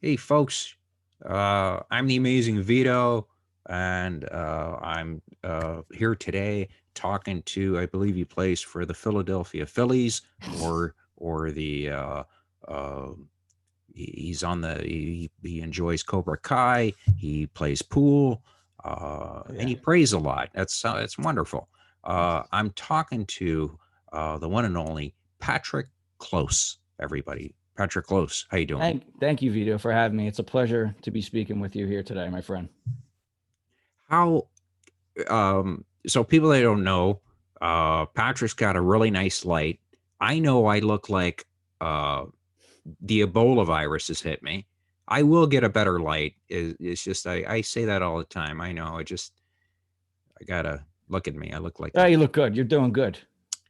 Hey, folks, I'm the Amazing Vito, and I'm here today talking to, I believe he plays for the Philadelphia Phillies, or the uh, he's on he enjoys Cobra Kai. He plays pool, and Yeah. he prays a lot. That's wonderful. I'm talking to the one and only Patrick Close. Everybody, Patrick Close, how you doing? Thank you, Vito, for having me. It's a pleasure to be speaking with you here today, my friend. How so people that don't know, Patrick's got a really nice light. I know I look like uh the Ebola virus has hit me. I will get a better light. It's just I say that all the time. I know. I gotta look at me. I look like Oh, a you look good. You're doing good.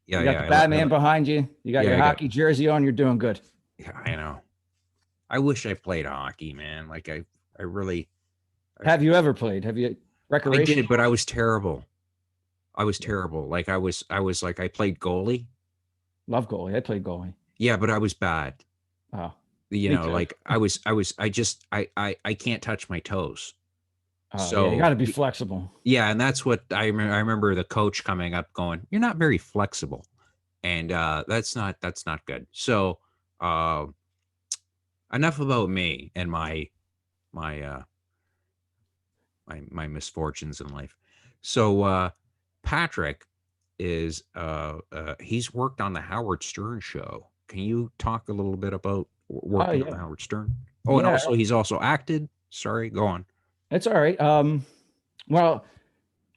yeah, You got yeah, the Batman behind you. You got yeah, your I got hockey jersey on. You're doing good. yeah, I know. I wish I played hockey, man. Like I really I, Have you ever played? Have you I did, recreational? but I was terrible. I was Yeah. terrible. Like I was like I played goalie. Love goalie. I played goalie. Yeah, but I was bad. Oh, You me know, too. like I just I can't touch my toes. Oh, yeah. You got So to be flexible. yeah, and that's what I remember the coach coming up going, "You're not very flexible." And that's not good. So uh enough about me and my my misfortunes in life. So Patrick is he's worked on the Howard Stern show. Can you talk a little bit about Oh, working on the yeah. Howard Stern? Oh, and Yeah. also he's also acted. Sorry, go on. It's all right. Well,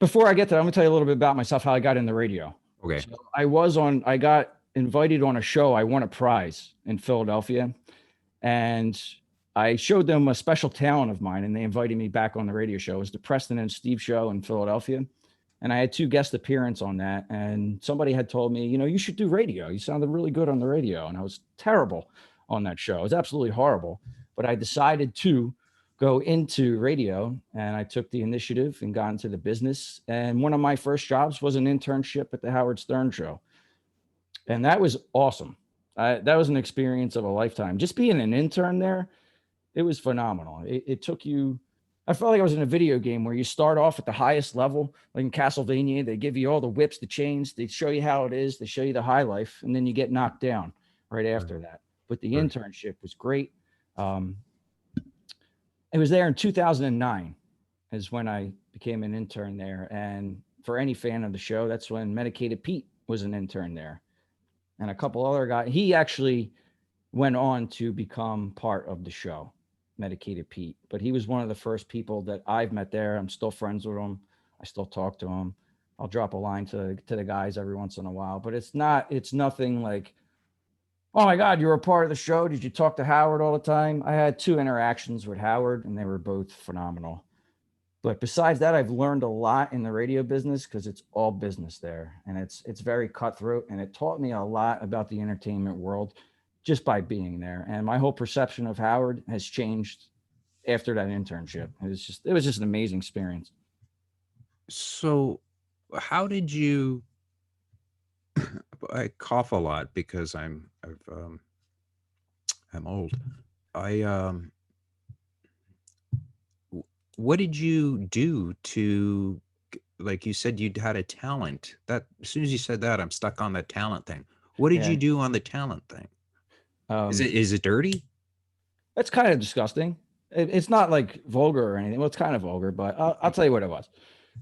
before I get to that, I'm going to tell you a little bit about myself, how I got in the radio. Okay. So I got invited on a show. I won a prize in Philadelphia, and I showed them a special talent of mine, and they invited me back on the radio show. It was the Preston and Steve show in Philadelphia, and I had two guest appearances on that. And somebody had told me, you should do radio. You sounded really good on the radio, and I was terrible on that show. It was absolutely horrible, but I decided to go into radio, and I took the initiative and got into the business. And one of my first jobs was an internship at the Howard Stern show, and that was awesome. That was an experience of a lifetime. Just being an intern there, it was phenomenal. It took you. I felt like I was in a video game where you start off at the highest level, like in Castlevania. They give you all the whips, the chains. They show you how it is. They show you the high life, and then you get knocked down right Right. after that. But the Right. internship was great. Um, it was there in 2009 is when I became an intern there. And for any fan of the show, that's when Medicated Pete was an intern there, and a couple other guys. He actually went on to become part of the show, Medicated Pete. But he was one of the first people that I've met there. I'm still friends with him. I still talk to him. I'll drop a line to the guys every once in a while, but it's nothing like, oh my God, you were a part of the show. Did you talk to Howard all the time? I had two interactions with Howard, and they were both phenomenal. But besides that, I've learned a lot in the radio business because it's all business there, and it's very cutthroat, and it taught me a lot about the entertainment world just by being there. And my whole perception of Howard has changed after that internship. It was just an amazing experience. So how did you I cough a lot because I'm old. I what did you do to like you said you'd had a talent. That as soon as you said that, I'm stuck on the talent thing. What did Yeah, you do on the talent thing? um, Is it dirty? it's kind of disgusting. It's not like vulgar or anything. Well, it's kind of vulgar, but I'll tell you what it was.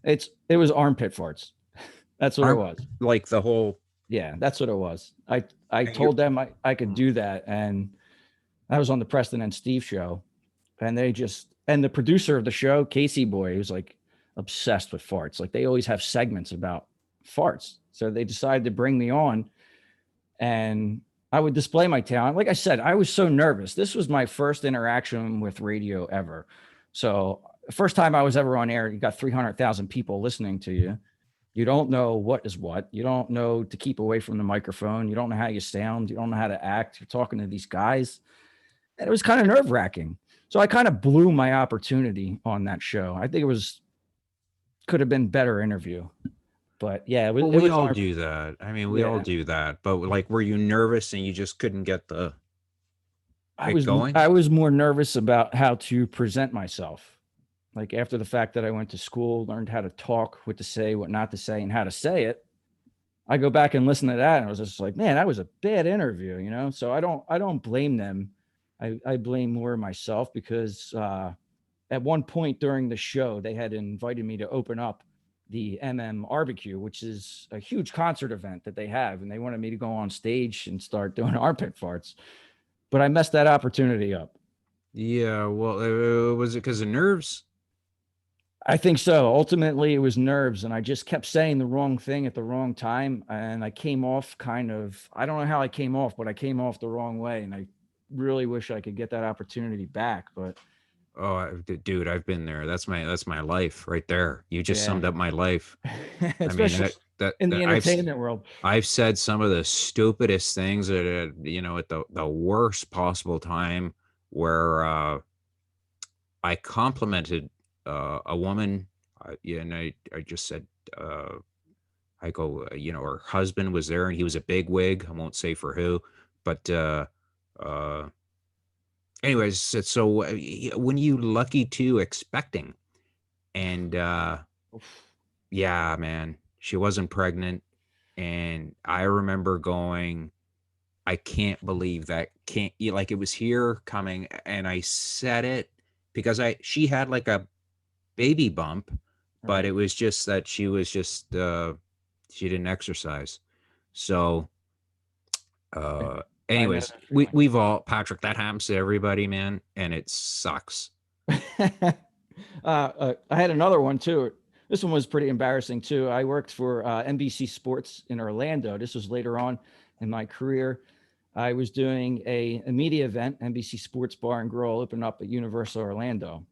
It was armpit farts. That's what it Aren't was. like the whole Yeah, that's what it was. I and you told them I could do that, and I was on the Preston and Steve show, and the producer of the show, Casey Boy, was like obsessed with farts. Like they always have segments about farts, so they decided to bring me on, and I would display my talent. Like I said, I was so nervous. This was my first interaction with radio ever, so first time I was ever on air. You got 300,000 people listening to you. You don't know what is what. You don't know to keep away from the microphone. You don't know how you sound. You don't know how to act. You're talking to these guys. And it was kind of nerve wracking. So I kind of blew my opportunity on that show. I think it was could have been better interview, but yeah, it was well, it we was all our do that. I mean, we all yeah. do that. But like, were you nervous and you just couldn't get the? get going? I was more nervous about how to present myself. Like after the fact that I went to school, learned how to talk, what to say, what not to say, and how to say it. I go back and listen to that, and I was just like, man, that was a bad interview, you know. So I don't blame them. I blame more myself because at one point during the show, they had invited me to open up the barbecue, which is a huge concert event that they have, and they wanted me to go on stage and start doing armpit farts, but I messed that opportunity up. Yeah, well, was it because of nerves? I think so. Ultimately, it was nerves, and I just kept saying the wrong thing at the wrong time, and I came off kind of, I don't know how I came off, but I came off the wrong way, and I really wish I could get that opportunity back, but Oh, dude, I've been there. That's my life right there. You just yeah. summed up my life. I mean, Especially in the entertainment world. I've said some of the stupidest things at at the worst possible time where I complimented a woman. Yeah, and I just said I go, her husband was there and he was a big wig. I won't say for who, but uh, anyways, so when you lucky to expecting, and yeah, man, she wasn't pregnant, and I remember going, I can't believe that can't like it was here coming, and I said it because I she had like a baby bump, but Right. it was just that she was just she didn't exercise. So uh I know anyways, that feeling. we've all Patrick, that happens to everybody, man, and it sucks. I had another one too. This one was pretty embarrassing too. I worked for NBC Sports in Orlando. This was later on in my career. I was doing a media event, NBC Sports Bar and Grill, opened up at Universal Orlando.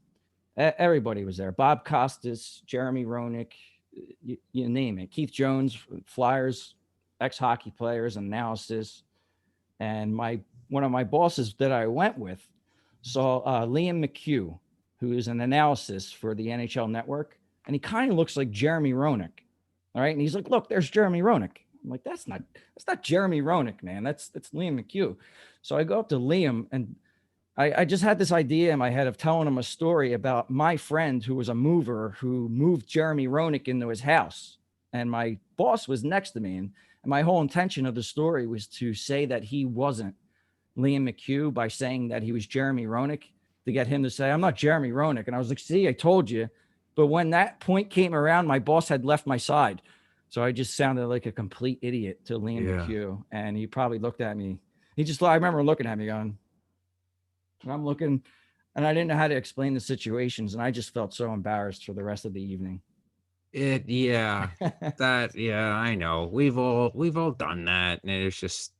Everybody was there. Bob Costas, Jeremy Roenick, you name it. Keith Jones, Flyers, ex-hockey players, analysis. And my one of my bosses that I went with saw Liam McHugh, who is an analysis for the NHL Network, and he kind of looks like Jeremy Roenick. All right, and he's like, "Look, there's Jeremy Roenick." I'm like, that's not Jeremy Roenick, man. That's Liam McHugh." So I go up to Liam, and I just had this idea in my head of telling him a story about my friend who was a mover who moved Jeremy Roenick into his house. And my boss was next to me. And my whole intention of the story was to say that he wasn't Liam McHugh by saying that he was Jeremy Roenick to get him to say, I'm not Jeremy Roenick. And I was like, see, I told you. But when that point came around, my boss had left my side. So I just sounded like a complete idiot to Liam Yeah. McHugh. And he probably looked at me. I remember looking at me going, and I'm looking, and I didn't know how to explain the situations, and I just felt so embarrassed for the rest of the evening. Yeah. That yeah, I know. We've all done that, and it's just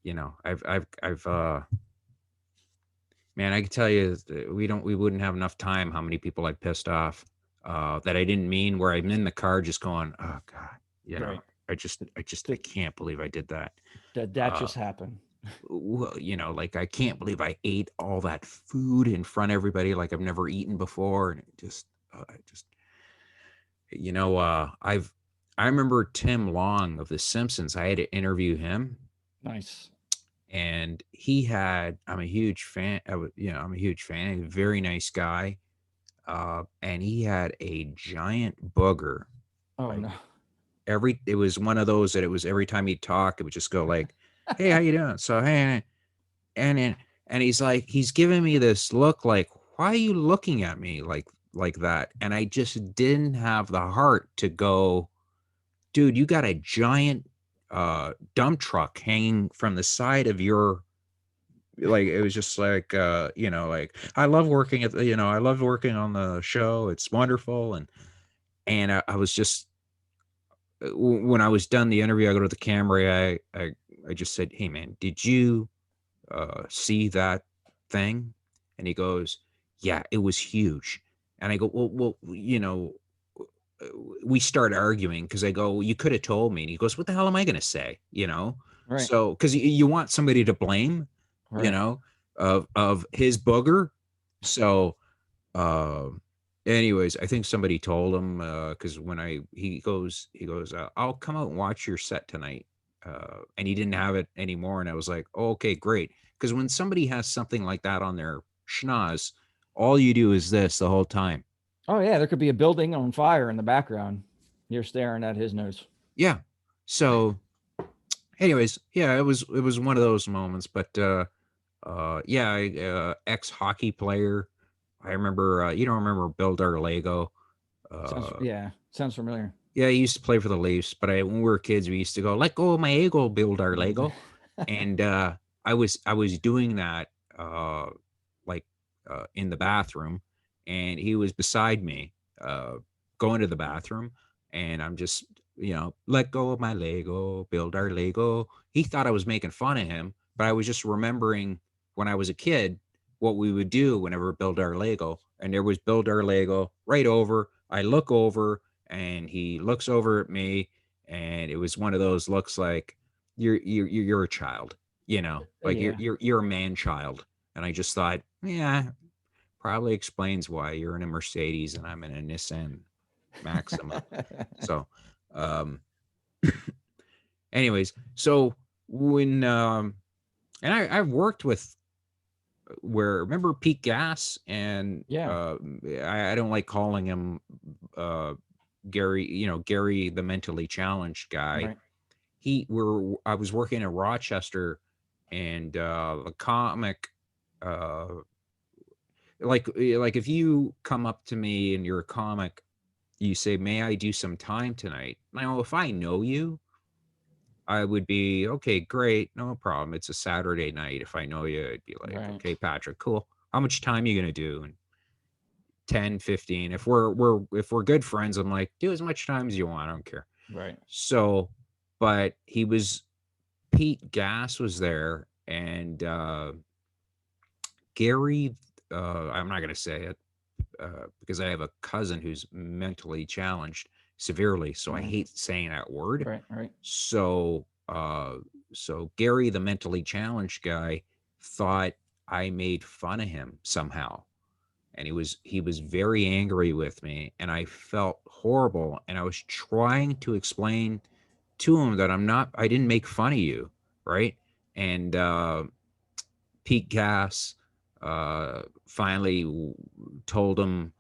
I've man, I can tell you that we wouldn't have enough time how many people I pissed off that I didn't mean, where I'm in the car just going, "Oh god," Right. I can't believe I did that. That Uh just happened. well, like I can't believe I ate all that food in front of everybody like I've never eaten before, and it just I just I remember Tim Long of The Simpsons. I had to interview him, Nice. and he had I'm a huge fan. I'm a huge fan. He's a very nice guy, and he had a giant booger. Oh Like no. it was one of those that it was every time he'd talk, it would just go like, "Hey, how you doing?" So hey, and he's like, he's giving me this look like, "Why are you looking at me like that?" And I just didn't have the heart to go, dude, you got a giant dump truck hanging from the side of your, like, it was just like like, I love working at I love working on the show, it's wonderful. And I was just when I was done the interview, I go to the camera, I just said, "Hey man, did you see that thing?" And he goes, "Yeah, it was huge." And I go, "Well, uh, we start arguing because I go, "You could have told me." And he goes, "What the hell am I going to say?" Right. So because you want somebody to blame, you Right. know, of his booger. So, uh, anyways, I think somebody told him because when he goes, "I'll come out and watch your set tonight." And he didn't have it anymore, and I was like, oh, "Okay, great." because when somebody has something like that on their schnoz, all you do is this the whole time. Oh yeah, there could be a building on fire in the background. You're staring at his nose. Yeah. So, anyways, yeah, it was one of those moments. But yeah, ex hockey player. I remember. You don't remember Bill Darlego? Sounds Uh, yeah, sounds familiar. yeah, he used to play for the Leafs. But when we were kids, we used to go, "Let go of my ego, Bill Darlego." And I was doing that like in the bathroom, and he was beside me going to the bathroom, and I'm just let go of my Lego, build our Lego. He thought I was making fun of him, but I was just remembering when I was a kid what we would do whenever build our Lego, and there was build our Lego right over. I look over, and he looks over at me, and it was one of those looks like you're a child, like you're Yeah. you're you're a man child. And I just thought, yeah, probably explains why you're in a Mercedes and I'm in a Nissan Maxima. So, um, anyways, so when and I've worked with where remember Pete Gas and Yeah. I don't like calling him uh Gary, Gary the mentally challenged guy. Right. I was working in Rochester, and a comic, uh like if you come up to me and you're a comic, you say, "May I do some time tonight?" Now, if I know you, I would be okay, great, no problem. It's a Saturday night. If I know you, I'd be like, Right. okay, Patrick, cool. How much time you gonna do? And 10, 15. If we're good friends, I'm like, do as much time as you want. I don't care. Right. So, but Pete Gas was there, and Gary, I'm not going to say it because I have a cousin who's mentally challenged severely, so I Mm. hate saying that word. Right. Right. So, so Gary, the mentally challenged guy, thought I made fun of him somehow, and he was very angry with me, and I felt horrible, and I was trying to explain to him that I didn't make fun of you, right? And Pete Gas finally told him,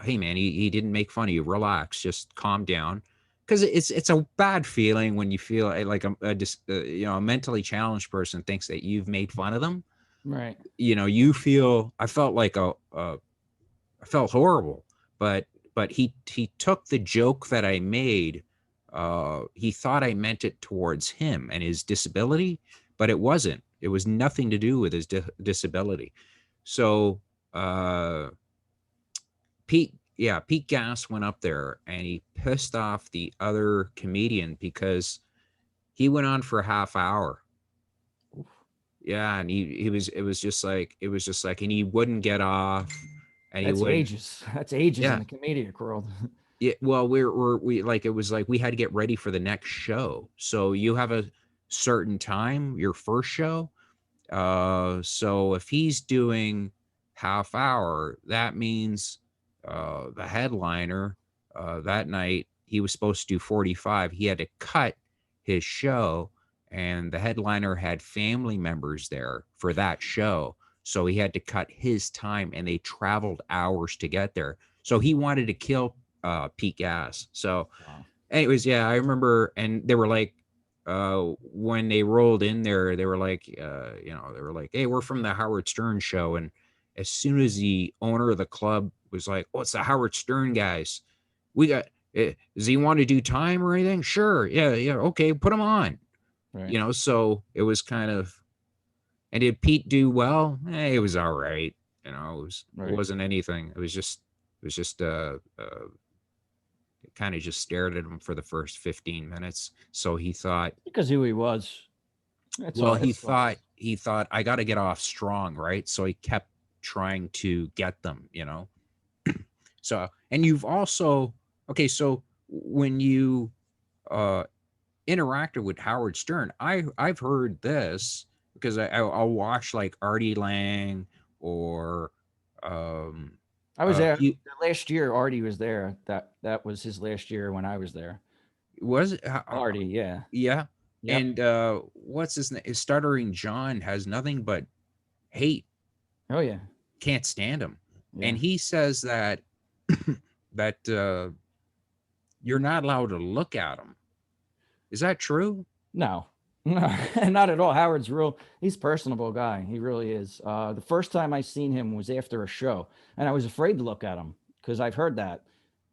"Hey man, he didn't make fun of you. Relax, just calm down." Because it's a bad feeling when you feel like a mentally challenged person thinks that you've made fun of them. Right. You feel I felt like I felt horrible, but he took the joke that I made. He thought I meant it towards him and his disability, but it wasn't. It was nothing to do with his disability. So Pete Gas went up there and he pissed off the other comedian because he went on for a half hour. Yeah, and it was just like, and he wouldn't get off, and he That's would, ages. That's ages in yeah. the comedic world. Yeah, well, we like it was like we had to get ready for the next show. So you have a certain time, your first show. So if he's doing half hour, that means the headliner that night he was supposed to do 45. He had to cut his show, and the headliner had family members there for that show. So he had to cut his time, and they traveled hours to get there. So he wanted to kill Pete Gas. So, Wow. anyways, yeah, I remember, and they were like, when they rolled in there, they were like, they were like, "Hey, we're from the Howard Stern show." And as soon as the owner of the club was like, "Oh, it's the Howard Stern guys. We got. Does he want to do time or anything? Sure, yeah, yeah, okay, put him on." Right. So it was kind of. And did Pete do well? It was all right. It Right. wasn't anything. It was just kind of just stared at him for the first 15 minutes. So he thought, Because who he was. That's well, all. he That's all. thought he thought I got to get off strong, right? So he kept trying to get them. So, and you've also okay, so when you uh interacted with Howard Stern, I've heard this because I'll watch like Artie Lang or um I was there you the last year. Artie was there. That was his last year when I was there. was it Artie, yeah. yeah. Yep. And what's his name? Stuttering John has nothing but hate. Oh yeah. Can't stand him. Yeah. And he says that that you're not allowed to look at him. Is that true? No, no, not at all. Howard's real. He's a personable guy. He really is. The first time I seen him was after a show, and I was afraid to look at him because I've heard that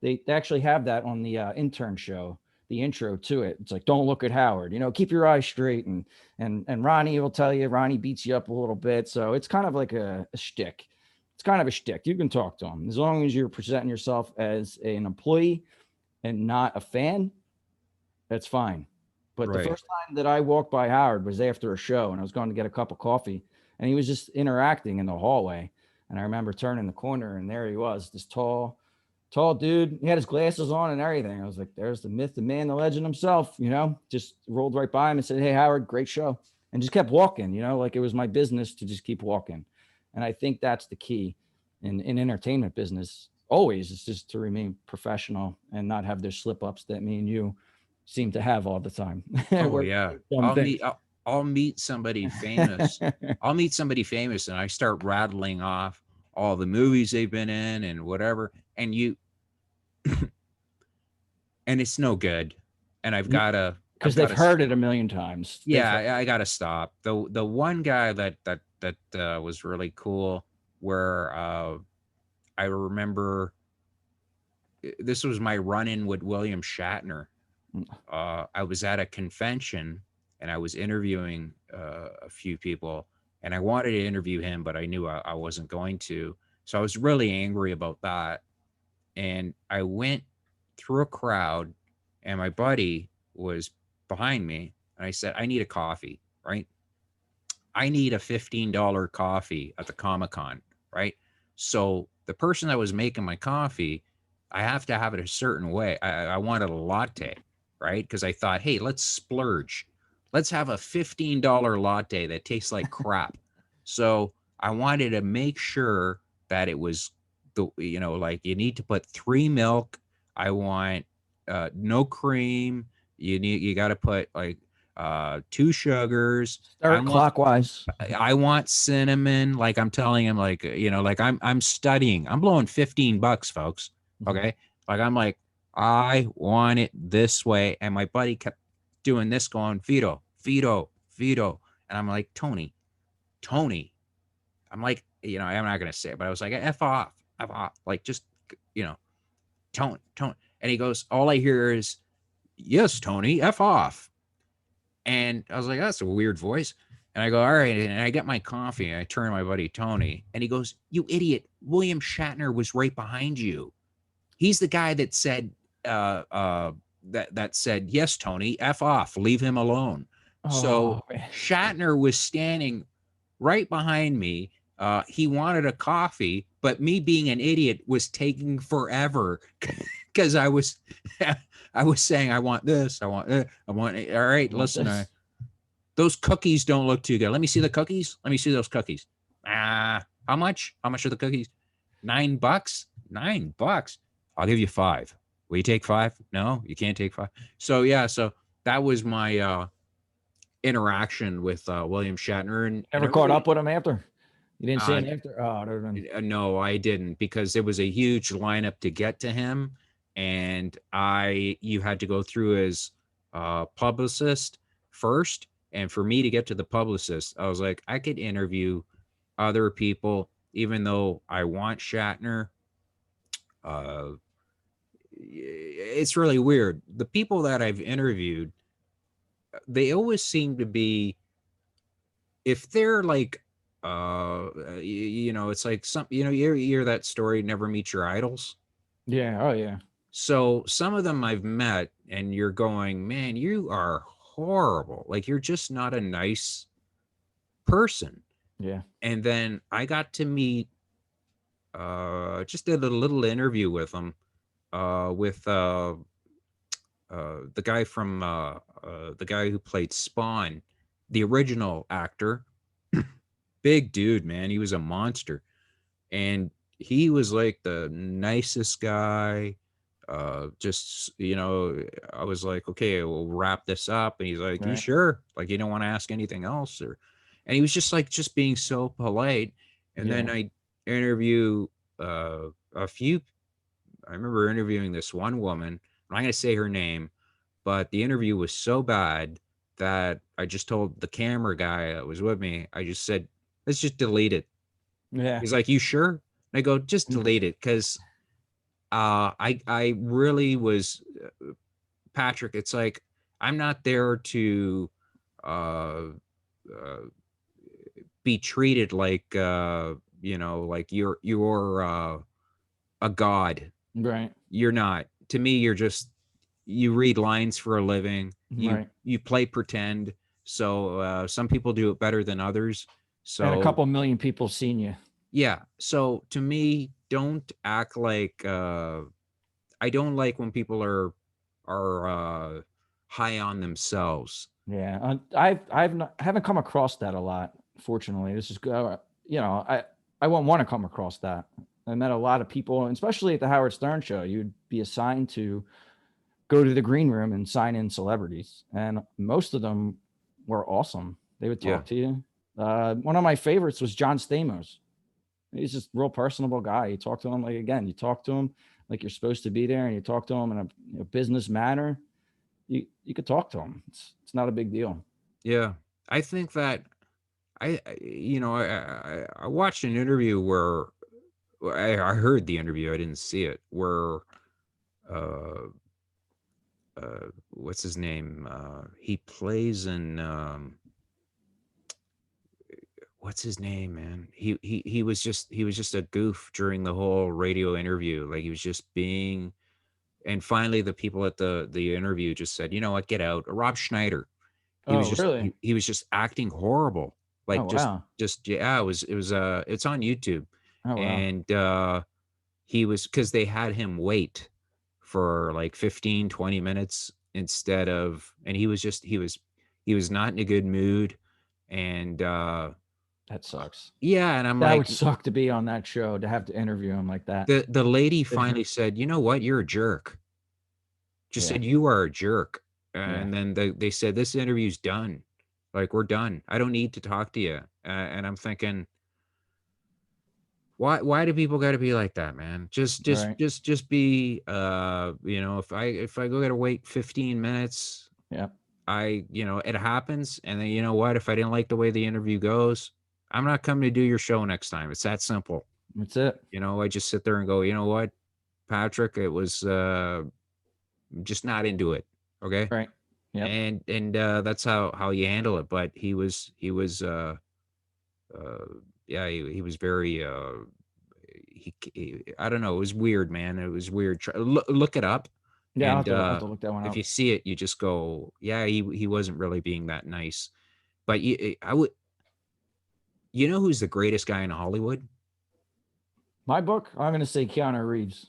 they actually have that on the intern show. The intro to it, it's like, don't look at Howard. You know, keep your eyes straight, and Ronnie will tell you. Ronnie beats you up a little bit, so it's kind of like a shtick. It's kind of a shtick. You can talk to him as long as you're presenting yourself as an employee and not a fan. That's fine. But the Right. first time that I walked by Howard was after a show, and I was going to get a cup of coffee, and he was just interacting in the hallway. And I remember turning the corner, and there he was, this tall dude. He had his glasses on and everything. I was like, "There's the myth, the man, the legend himself." You know, just rolled right by him and said, "Hey, Howard, great show," and just kept walking. You know, like it was my business to just keep walking. And I think that's the key in entertainment business. Always, is just to remain professional and not have those slip ups that me and you seem to have all the time. Oh We're yeah. dumb I'll things. meet I'll, I'll meet somebody famous. I'll meet somebody famous and I start rattling off all the movies they've been in and whatever. And you and it's no good. And I've Because they've gotta heard it a million times. They've yeah, heard. I gotta stop. The one guy that was really cool where I remember this was my run-in with William Shatner. I was at a convention and I was interviewing a few people, and I wanted to interview him, but I knew I wasn't going to. So I was really angry about that. And I went through a crowd, and my buddy was behind me, and I said, I need a coffee, right? I need a $15 coffee at the Comic Con, right? So the person that was making my coffee, I have to have it a certain way. I wanted a latte, right? Because I thought, hey, let's splurge. Let's have a $15 latte that tastes like crap. So I wanted to make sure that it was like you need to put 3 milk. I want no cream. You got to put like 2 sugars. Stir I it want clockwise. I want cinnamon. Like I'm telling him, like, like I'm studying. I'm blowing $15, folks. Mhm. Okay. Like I'm like, I want it this way. And my buddy kept doing this, going, Vito, Vito, Vito. And I'm like, Tony. I'm like, I'm not gonna say it, but I was like, F off, F off. Like just, you know, Tony. And he goes, all I hear is, yes, Tony, F off. And I was like, that's a weird voice. And I go, all right. And I get my coffee and I turn to my buddy Tony and he goes, you idiot. William Shatner was right behind you. He's the guy that said, that said, yes, Tony, F off, leave him alone. So Oh, man. Shatner was standing right behind me. He wanted a coffee, but me being an idiot was taking forever because I was saying I want this, I want. All I right, want listen, this. those cookies don't look too good. Let me see the cookies. Let me see those cookies. How much? How much are the cookies? $9. $9. I'll give you five. Will you take five? No, you can't take five. So yeah, so that was my interaction with William Shatner, and Never caught up everybody. with him after. You didn't see Uh, him after. Oh, other than no, I didn't because it was a huge lineup to get to him, and you had to go through his publicist first, and for me to get to the publicist, I was like, I could interview other people, even though I want Shatner. Uh, it's really weird. The people that I've interviewed, they always seem to be, if they're like, it's like some, you hear that story, never meet your idols. yeah. Oh yeah. So some of them I've met, and you're going, man, you are horrible. Like you're just not a nice person. Yeah. And then I got to meet, just did a little interview with him, with the guy from the guy who played Spawn, the original actor. Big dude, man. He was a monster. And he was like the nicest guy. just, I was like, okay, we'll wrap this up. And he's like, you Right. sure? Like, you don't want to ask anything else? And he was just like, just being so polite. And then Yeah. I interview a few, I remember interviewing this one woman. I'm not going to say her name, but the interview was so bad that I just told the camera guy that was with me, I just said, let's just delete it. Yeah. He's like, you sure? And I go, just Mm. delete it. Cause I really was, Patrick. It's like, I'm not there to uh, uh, be treated like, like you're a god. Right. You're not. To me, you're just, you read lines for a living. You Right. you play pretend. So some people do it better than others. And a So couple million people seen you. yeah. So to me, don't act like, I don't like when people are high on themselves. Yeah. Haven't come across that a lot. Fortunately, this is good. I wouldn't want to come across that. I met a lot of people, especially at the Howard Stern show. You'd be assigned to go to the green room and sign in celebrities, and most of them were awesome. They would Yeah. talk to you. One of my favorites was John Stamos. He's just a real personable guy. You talk to him like, again, you talk to him like you're supposed to be there, and you talk to him in a business manner. You could talk to him. It's not a big deal. Yeah. I think that I watched an interview where, I heard the interview, I didn't see it, where uh what's his name? He plays in, what's his name, man? He was just a goof during the whole radio interview. Like, he was just being, and finally the people at the interview just said, "You know what? Get out." Rob Schneider. He was Oh, just really? he was just acting horrible. Oh, Like, just wow. just yeah, it's on YouTube. Oh, wow. And he was, because they had him wait for like 15, 20 minutes instead of, and he was not in a good mood. And That sucks. yeah, and I'm That like, would suck to be on that show, to have to interview him like that. the lady finally said, "You know what? You're a jerk." Just Yeah. said, "You are a jerk." Yeah. And then they said, "This interview's done. Like, we're done. I don't need to talk to you." And I'm thinking, why do people got to be like that, man? Right. Just be, if I go, gotta wait 15 minutes, Yeah. it happens. And then, you know what? If I didn't like the way the interview goes, I'm not coming to do your show next time. It's that simple. That's it. I just sit there and go, you know what, Patrick, it was just not into it. Okay. Right. Yep. And that's how you handle it. But he was uh yeah, he was very I don't know, it was weird, man. It was weird. Look it up. Yeah. And I'll have to look that one if you up. see it, you just go, yeah, he wasn't really being that nice. But who's the greatest guy in Hollywood? My book, I'm going to say Keanu Reeves.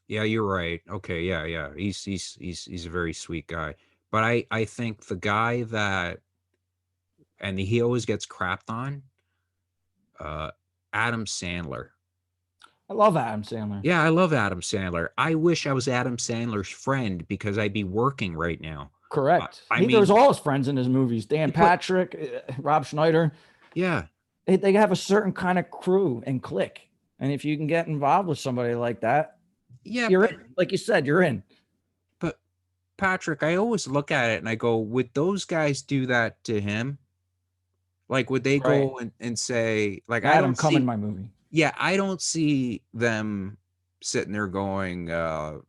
Yeah, you're right. Okay, yeah, yeah. He's a very sweet guy. But I think the guy that, and he always gets crapped on, uh Adam Sandler. I love Adam Sandler. Yeah, I love Adam Sandler. I wish I was Adam Sandler's friend because I'd be working right now. Correct. I He throws mean, all his friends in his movies. Dan but Patrick, Rob Schneider. yeah, They have a certain kind of crew and clique. And if you can get involved with somebody like that, yeah, you're in. Like you said, you're in. but Patrick, I always look at it and I go, would those guys do that to him? Like, would they Right. go and say, like, Adam, come in my movie. yeah, I don't see them sitting there going, and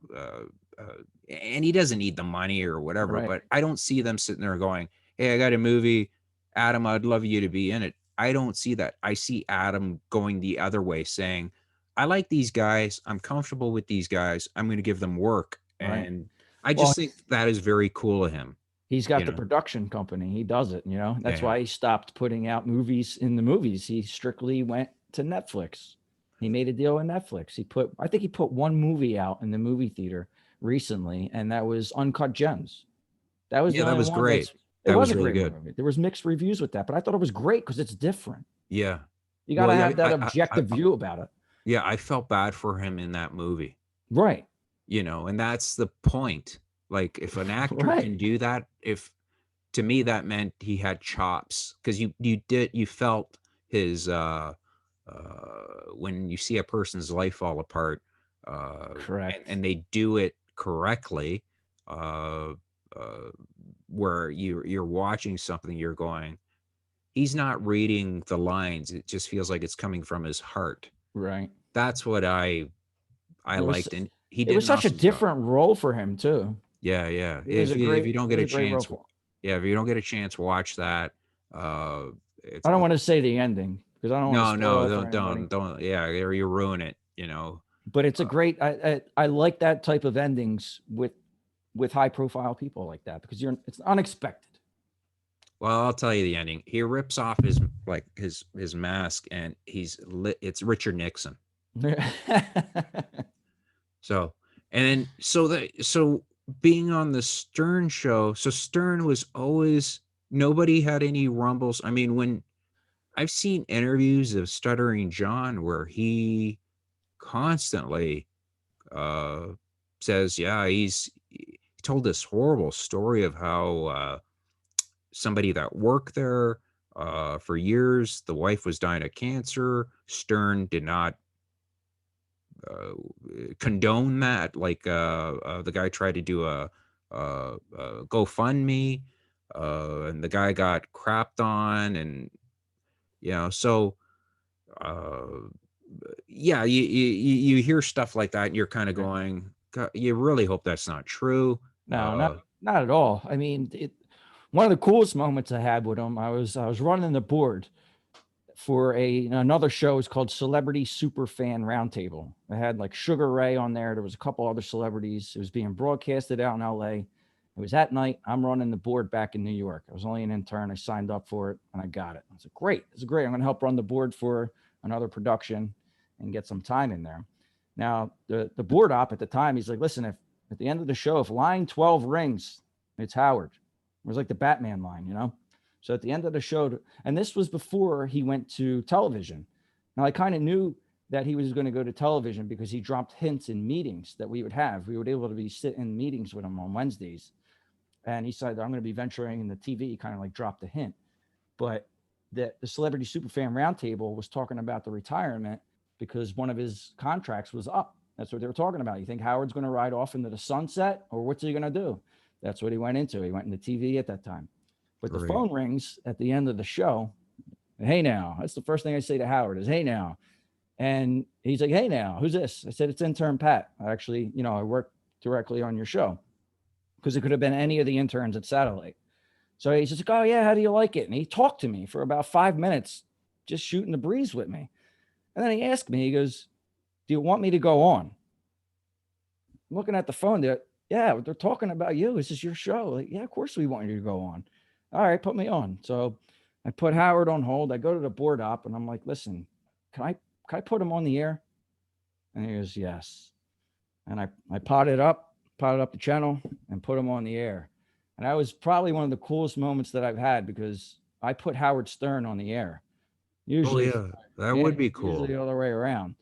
he doesn't need the money or whatever, Right. but I don't see them sitting there going, "Hey, I got a movie, Adam, I'd love you to be in it." I don't see that. I see Adam going the other way, saying, "I like these guys. I'm comfortable with these guys. I'm going to give them work." Right. And I Well, just think that is very cool of him, he's you got the know? production company. He does it, That's Yeah. why he stopped putting out movies in the movies. He strictly went to Netflix. He made a deal with Netflix. I think he put one movie out in the movie theater recently, and that was Uncut Gems. That was Yeah, the that only was one great. it That was was a really great good. movie. There was mixed reviews with that, but I thought it was great because it's different. Yeah. You got Well, to yeah, have that objective view about it. yeah, I felt bad for him in that movie. Right. and that's the point. Like, if an actor Right. can do that, if to me that meant he had chops, because you felt his when you see a person's life fall apart, and Correct. they do it correctly, uh, uh, where you're watching something, you're going, he's not reading the lines. It just feels like it's coming from his heart. Right. That's what I It was liked, and he it did was an such a awesome job. different role for him too. Yeah, yeah. It was a If great you don't it get was a a great role chance, for him. yeah, if you don't get a chance, watch that. It's I don't want to say the ending because I don't want to no, no, spoil it for anybody. don't. Yeah, or you ruin it. But it's a Uh, great. I like that type of endings with high profile people like that because it's unexpected. well, I'll tell you the ending. He rips off his like his mask, and he's lit. It's Richard Nixon. So, and then so being on the Stern show, so Stern was always, nobody had any rumbles. I mean, when I've seen interviews of Stuttering John where he constantly uh says, yeah, he told this horrible story of how somebody that worked there for years, the wife was dying of cancer. Stern did not uh, condone that. Like, the guy tried to do a GoFundMe, and the guy got crapped on, and so uh, yeah, you hear stuff like that, and you're kind of Right. going, "God, you really hope that's not true." No, not at all. I mean, one of the coolest moments I had with him, I was running the board for another show. It's called Celebrity Superfan Roundtable. I had like Sugar Ray on there. There was a couple other celebrities. It was being broadcasted out in LA. It was at night. I'm running the board back in New York. I was only an intern. I signed up for it and I got it. I was like, great. This is great. I'm going to help run the board for another production and get some time in there. Now, the board op at the time, he's like, listen, if at the end of the show, if line 12 rings, it's Howard. It was like the Batman line. So at the end of the show, and this was before he went to television. Now, I kind of knew that he was going to go to television because he dropped hints in meetings that we would have. We would be able to be sit in meetings with him on Wednesdays. And he said, I'm going to be venturing in the TV. He kind of like dropped a hint. But the Celebrity Superfan Roundtable was talking about the retirement because one of his contracts was up. That's what they were talking about. You think Howard's going to ride off into the sunset, or what's he going to do? That's what he went into. He went into TV at that time. But the Great. phone rings at the end of the show. Hey now, that's the first thing I say to Howard is, hey now. And he's like, hey now, who's this? I said, it's intern Pat. I work directly on your show because it could have been any of the interns at Satellite. So he's just like, oh yeah, how do you like it? And he talked to me for about 5 minutes, just shooting the breeze with me. And then he asked me, he goes, do you want me to go on? I'm looking at the phone. They're talking about you. This is your show. Like, yeah, of course we want you to go on. All right, put me on. So I put Howard on hold. I go to the board op and I'm like, listen, can I put him on the air? And he goes, yes. And I potted up the channel and put him on the air. And that was probably one of the coolest moments that I've had because I put Howard Stern on the air. Oh Usually, yeah, that yeah, would be usually cool. the other way around.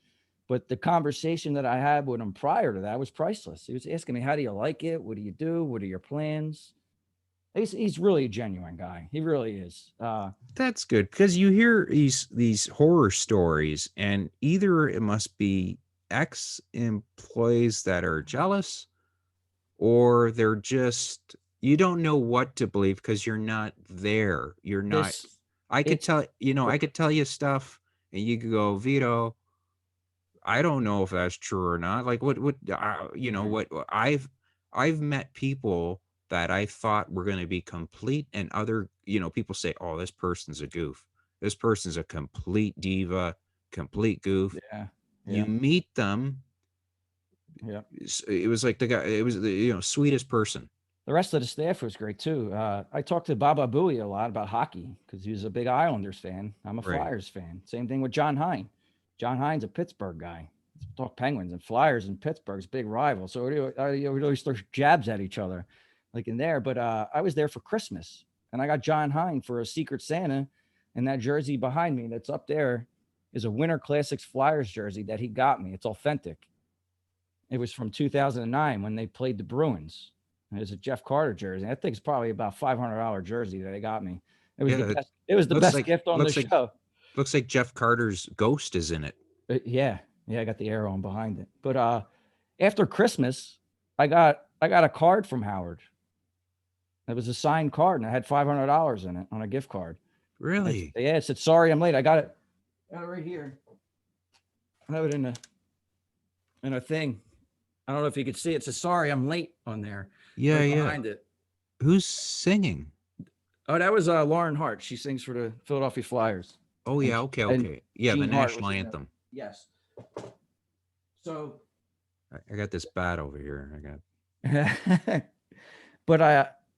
But the conversation that I had with him prior to that was priceless. He was asking me, how do you like it? What do you do? What are your plans? He's really a genuine guy. He really is. That's good, because you hear these horror stories, and either it must be ex employees that are jealous, or they're just, you don't know what to believe because you're not there. You're not. This I could it's tell I could tell you stuff, and you could go, Vito, I don't know if that's true or not. Like, what right. what I've met people that I thought were going to be complete, and other, people say, "Oh, this person's a goof. This person's a complete diva, complete goof." Yeah, You yeah, meet them, yeah. it was like the guy, it was the, sweetest person. The rest of the staff was great too. I talked to Baba Booey a lot about hockey because he was a big Islanders fan. I'm a Right. Flyers fan. Same thing with John Hine. John Hine's a Pittsburgh guy. Talk Penguins and Flyers and Pittsburgh's big rival. So we always throw jabs at each other, like in there. But I was there for Christmas, and I got John Hine for a Secret Santa, and that jersey behind me that's up there is a Winter Classics Flyers jersey that he got me. It's authentic. It was from 2009 when they played the Bruins. It was a Jeff Carter jersey. I think it's probably about $500 jersey that they got me. It was the Yeah, best. It was the looks best like gift on the looks like show. looks like Jeff Carter's ghost is in it. Yeah, yeah, I got the arrow on behind it. But after Christmas, I got a card from Howard. It was a signed card, and it had $500 in it on a gift card. Really? Yeah, it said, "Sorry, I'm late." I got it. Got it right here. I have it in a thing. I don't know if you could see it. It says, "Sorry, I'm late" on there, Yeah, right yeah. behind it. Who's singing? Oh, that was Lauren Hart. She sings for the Philadelphia Flyers, Oh and yeah, okay, and okay. Yeah, the Gene Hart national was in the anthem. yes. So, I got this bat over here. I got but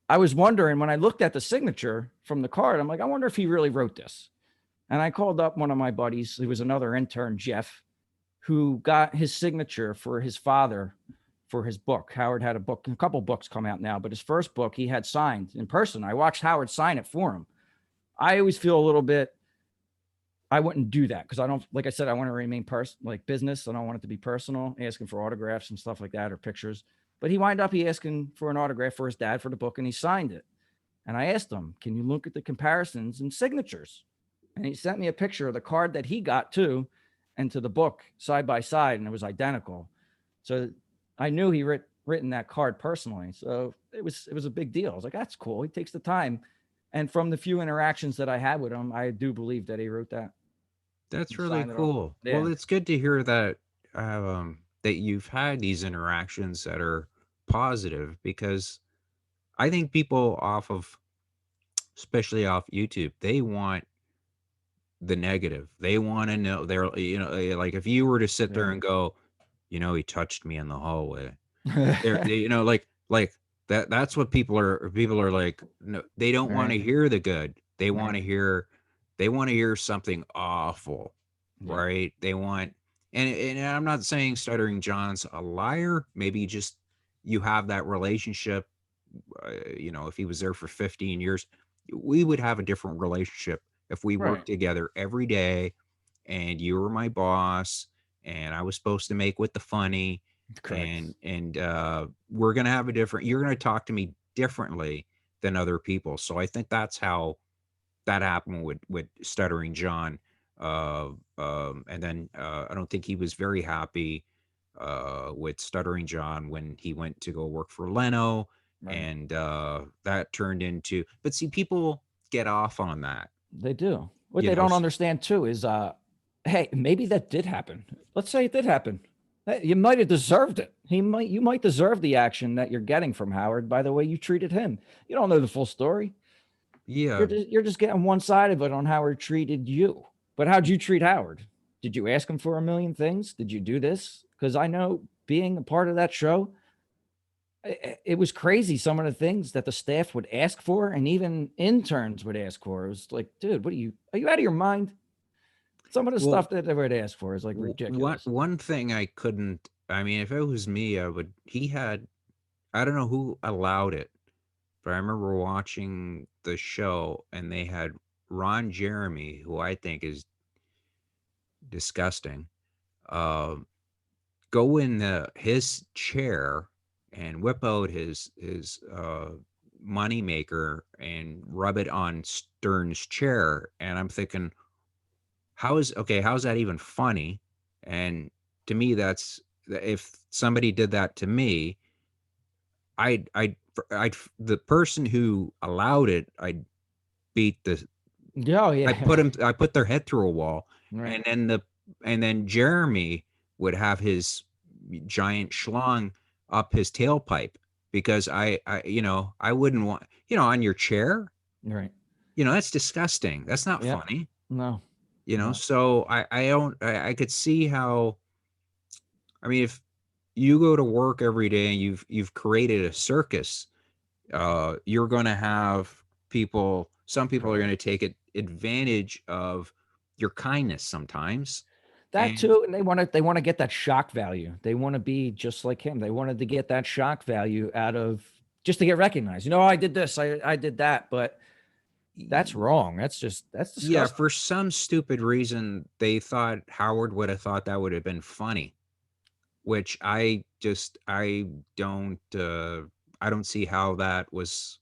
I was wondering when I looked at the signature from the card, I'm like, I wonder if he really wrote this. And I called up one of my buddies, who was another intern, Jeff, who got his signature for his father for his book. Howard had a couple books come out now, but his first book he had signed in person. I watched Howard sign it for him. I always feel a little bit, I wouldn't do that because I don't, like I said, I want to remain like business. I don't want it to be personal, asking for autographs and stuff like that or pictures. But he asking for an autograph for his dad for the book, and he signed it. And I asked him, can you look at the comparisons and signatures? And he sent me a picture of the card that he got too, and to the book side by side, and it was identical. So I knew he written that card personally. So it was a big deal. I was like, that's cool. He takes the time. And from the few interactions that I had with him, I do believe that he wrote that. He That's really signed it off. cool. Well, Yeah. it's good to hear that that you've had these interactions that are positive because I think people off of especially off YouTube, they want the negative. They want to know they're like if you were to sit there Yeah. and go, he touched me in the hallway. Like that's what people are like, no, they don't want Right. to hear the good. They want Right. to hear something awful, Yeah. right? They want and I'm not saying Stuttering John's a liar. Maybe just you have that relationship. If he was there for 15 years, we would have a different relationship if we Right. worked together every day and you were my boss and I was supposed to make with the funny Correct. and we're gonna have a different you're gonna talk to me differently than other people. So I think that's how that happened with Stuttering John. And then I don't think he was very happy with Stuttering John when he went to go work for Leno, Right. and that turned into. But see, people get off on that, They do. What you they know. don't understand too is, hey, maybe that did happen. Let's say it did happen. Hey, you might have deserved it. You might deserve the action that you're getting from Howard by the way you treated him. You don't know the full story. Yeah, You're just getting one side of it on Howard treated you. But how'd you treat Howard? Did you ask him for a million things? Did you do this? Because I know being a part of that show, it was crazy. Some of the things that the staff would ask for, and even interns would ask for. It was like, dude, are you out of your mind? Some of the well, stuff that they would ask for is like one ridiculous. one thing I couldn't. I mean, if it was me, I would. He had. I don't know who allowed it, but I remember watching the show and they had Ron Jeremy, who I think is disgusting, um, go in his chair and whip out his money maker and rub it on Stern's chair. And I'm thinking, how's that even funny? And to me, that's if somebody did that to me, I'd the person who allowed it, I'd beat the Oh yeah, I put their head through a wall, right. and then Jeremy would have his giant schlong up his tailpipe because I wouldn't want on your chair, Right. that's disgusting. That's not Yep. funny, No. No. So I don't I could see how I mean if you go to work every day and you've created a circus, you're going to have some people are going Correct. to take advantage of your kindness sometimes. That And too, and they want to get that shock value. They want to be just like him. They wanted to get that shock value out of just to get recognized. I did this, I did that, but that's wrong. That's yeah, disgusting. for some stupid reason, they thought Howard would have thought that would have been funny. which I don't I don't see how that was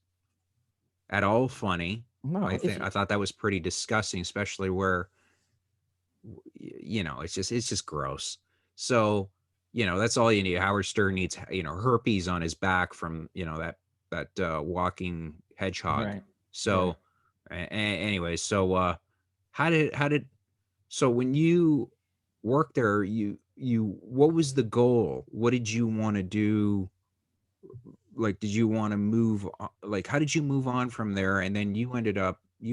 at all funny. No, if I thought that was pretty disgusting, especially where it's just gross. So, that's all you need. Howard Stern needs, herpes on his back from, that walking hedgehog. right, yeah. So, anyway, so how did so when you worked there, what was the goal? What did you want to do? Like, did you want to like, how did you move on from there? And then you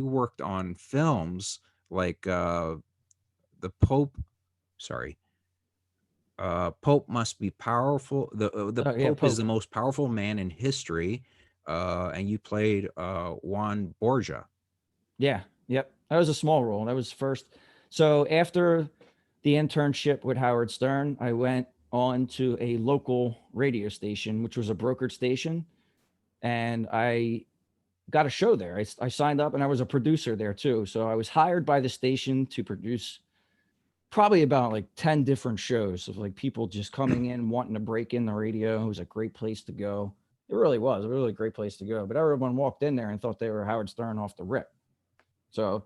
worked on films like the Pope, sorry, Pope must be powerful. The Oh yeah, Pope is the Pope. most powerful man in history, and you played Juan Borgia. Yeah, yep. That was a small role. That was first. So after the internship with Howard Stern, I went on to a local radio station, which was a brokered station, and I got a show there. I signed up and I was a producer there too. So I was hired by the station to produce probably about like 10 different shows of like people just coming in wanting to break in the radio. It was a great place to go. It really was a really great place to go. But everyone walked in there and thought they were Howard Stern off the rip. So,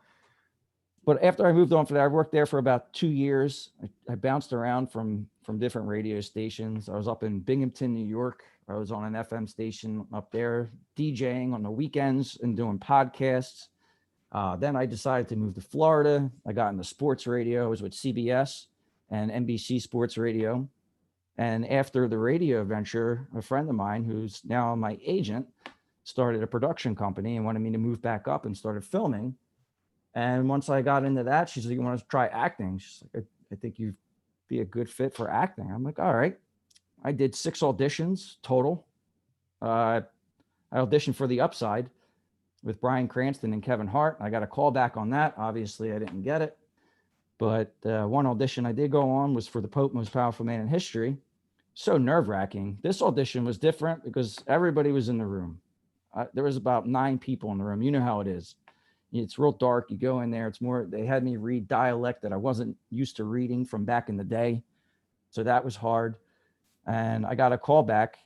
but after I moved on for that, I worked there for about 2 years. I bounced around from different radio stations. I was up in Binghamton, New York. I was on an FM station up there, DJing on the weekends and doing podcasts. Then I decided to move to Florida. I got into sports radio. I was with CBS and NBC Sports Radio. And after the radio venture, a friend of mine, who's now my agent, started a production company and wanted me to move back up and started filming. And once I got into that, she's like, "You want to try acting?" She's like, I think you'd be a good fit for acting." I'm like, "All right." I did 6 auditions total. I auditioned for The Upside with Bryan Cranston and Kevin Hart. I got a call back on that. Obviously, I didn't get it. But one audition I did go on was for the Pope Most Powerful Man in History. So nerve wracking. This audition was different because everybody was in the room. There was about 9 people in the room. You know how it is. It's real dark. You go in there. It's more. They had me read dialect that I wasn't used to reading from back in the day, so that was hard. And I got a call back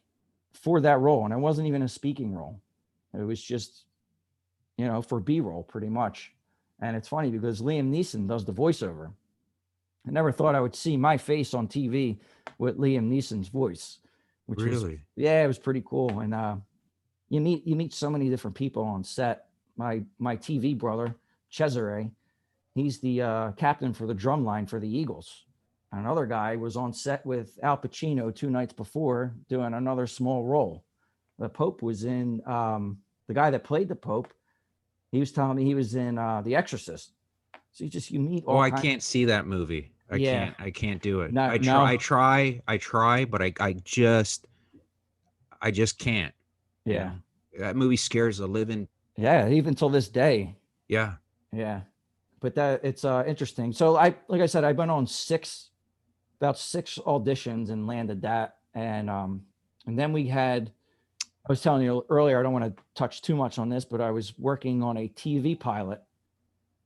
for that role, and it wasn't even a speaking role. It was just for B-roll pretty much. And it's funny because Liam Neeson does the voiceover. I never thought I would see my face on TV with Liam Neeson's voice, which was, Really? yeah, it was pretty cool. And you meet so many different people on set. My TV brother, Cesare, he's the captain for the drum line for the Eagles. Another guy was on set with Al Pacino 2 nights before doing another small role. The Pope was in, the guy that played the Pope, he was telling me he was in The Exorcist. So you meet Oh, all I kinds. can't see that movie. Yeah. I can't do it. No, no. I try, but I just can't. You Yeah. know, that movie scares the living. Yeah. Even till this day. Yeah, Yeah. But that it's interesting. So like I said, I've been on about 6 auditions and landed that. And then I was telling you earlier, I don't want to touch too much on this, but I was working on a TV pilot,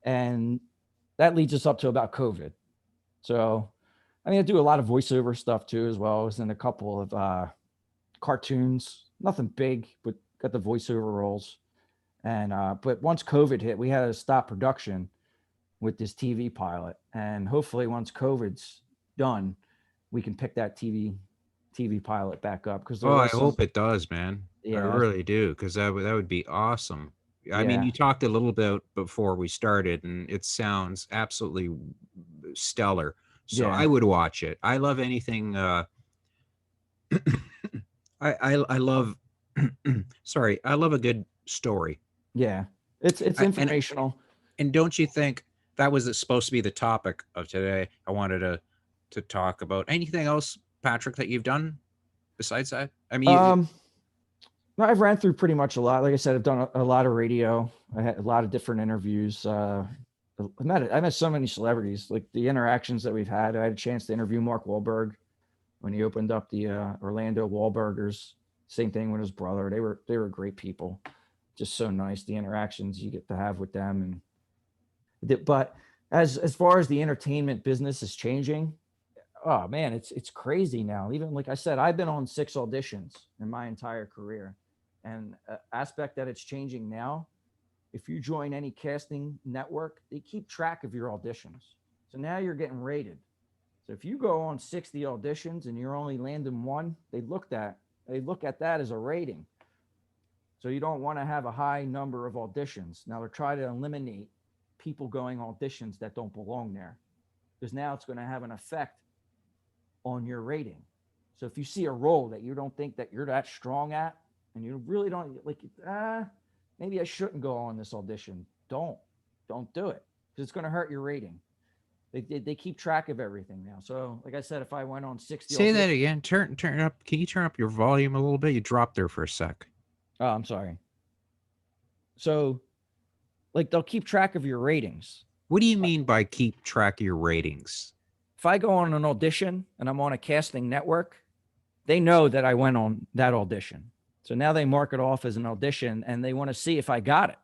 and that leads us up to about COVID. So, I mean, I do a lot of voiceover stuff too, as well. I was in a couple of cartoons, nothing big, but got the voiceover roles. And but once COVID hit, we had to stop production with this TV pilot, and hopefully, once COVID's done, we can pick that TV pilot back up because there oh, I was some. hope it does, man. I Yeah, really do, because that would be awesome. I mean, yeah, you talked a little bit before we started, and it sounds absolutely stellar. So yeah, I would watch it. I love anything. I love. Sorry, I love a good story. yeah. It's I, and informational. and don't you think that was supposed to be the topic of today? I wanted to talk about anything else, Patrick, that you've done besides that. I mean, um no, I've ran through pretty much a lot. Like I said, I've done a lot of radio. I had a lot of different interviews. I met so many celebrities. Like the interactions that we've had. I had a chance to interview Mark Wahlberg when he opened up the Orlando Wahlburgers. Same thing with his brother. They were great people. Just so nice, the interactions you get to have with them. But as far as the entertainment business is changing, Oh man, it's crazy now. Even like I said, I've been on 6 auditions in my entire career, and aspect that it's changing now. If you join any casting network, they keep track of your auditions. So now you're getting rated. So if you go on 60 auditions and you're only landing one, they look at that as a rating. So you don't want to have a high number of auditions. Now they're trying to eliminate people going auditions that don't belong there, because now it's going to have an effect on your rating. So if you see a role that you don't think that you're that strong at, and you really don't like, maybe I shouldn't go on this audition. Don't do it, because it's going to hurt your rating. They keep track of everything now. So like I said, if I went on 60 Say auditions, that again. Turn up. Can you turn up your volume a little bit? You dropped there for a sec. oh, I'm sorry. So like they'll keep track of your ratings. What do you mean by keep track of your ratings? If I go on an audition and I'm on a casting network, they know that I went on that audition. So now they mark it off as an audition and they want to see if I got it.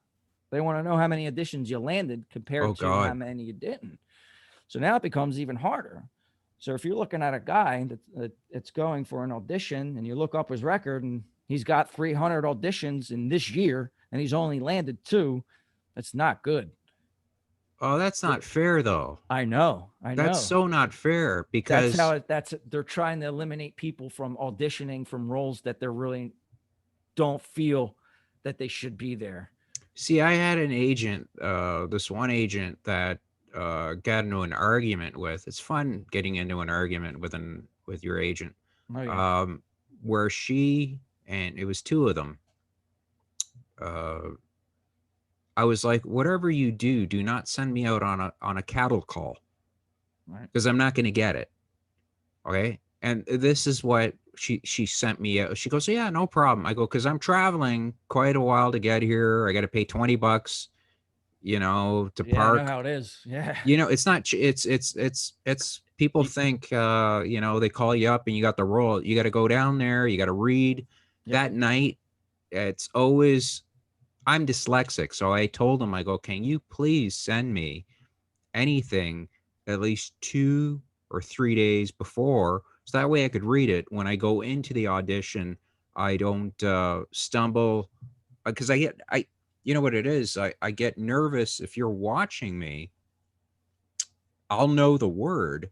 They want to know how many auditions you landed Oh compared to how God. many you didn't. So now it becomes even harder. So if you're looking at a guy that's going for an audition and you look up his record and he's got 300 auditions in this year and he's only landed two, that's not good. Oh, that's not fair though. I know. I That's know. so not fair That's how because they're trying to eliminate people from auditioning from roles that they're really don't feel that they should be there. see, I had an agent, this one agent that got into an argument with. It's fun getting into an argument with your agent. Oh yeah. Um, where she and it was two of them. Uh, I was like, whatever you do, do not send me out on a cattle call Right. because I'm not going to get it. Okay. And this is what she sent me out. She goes, yeah, no problem. I go, because I'm traveling quite a while to get here. I got to pay $20, to Yeah, I know park. how it is. Yeah. It's not. It's. People You, think, they call you up and you got the role. You got to go down there. You got to read yep. that night. It's always. I'm dyslexic, so I told him, I go, can you please send me anything at least 2 or 3 days before, so that way I could read it when I go into the audition. I don't stumble because you know what it is. I get nervous if you're watching me. I'll know the word,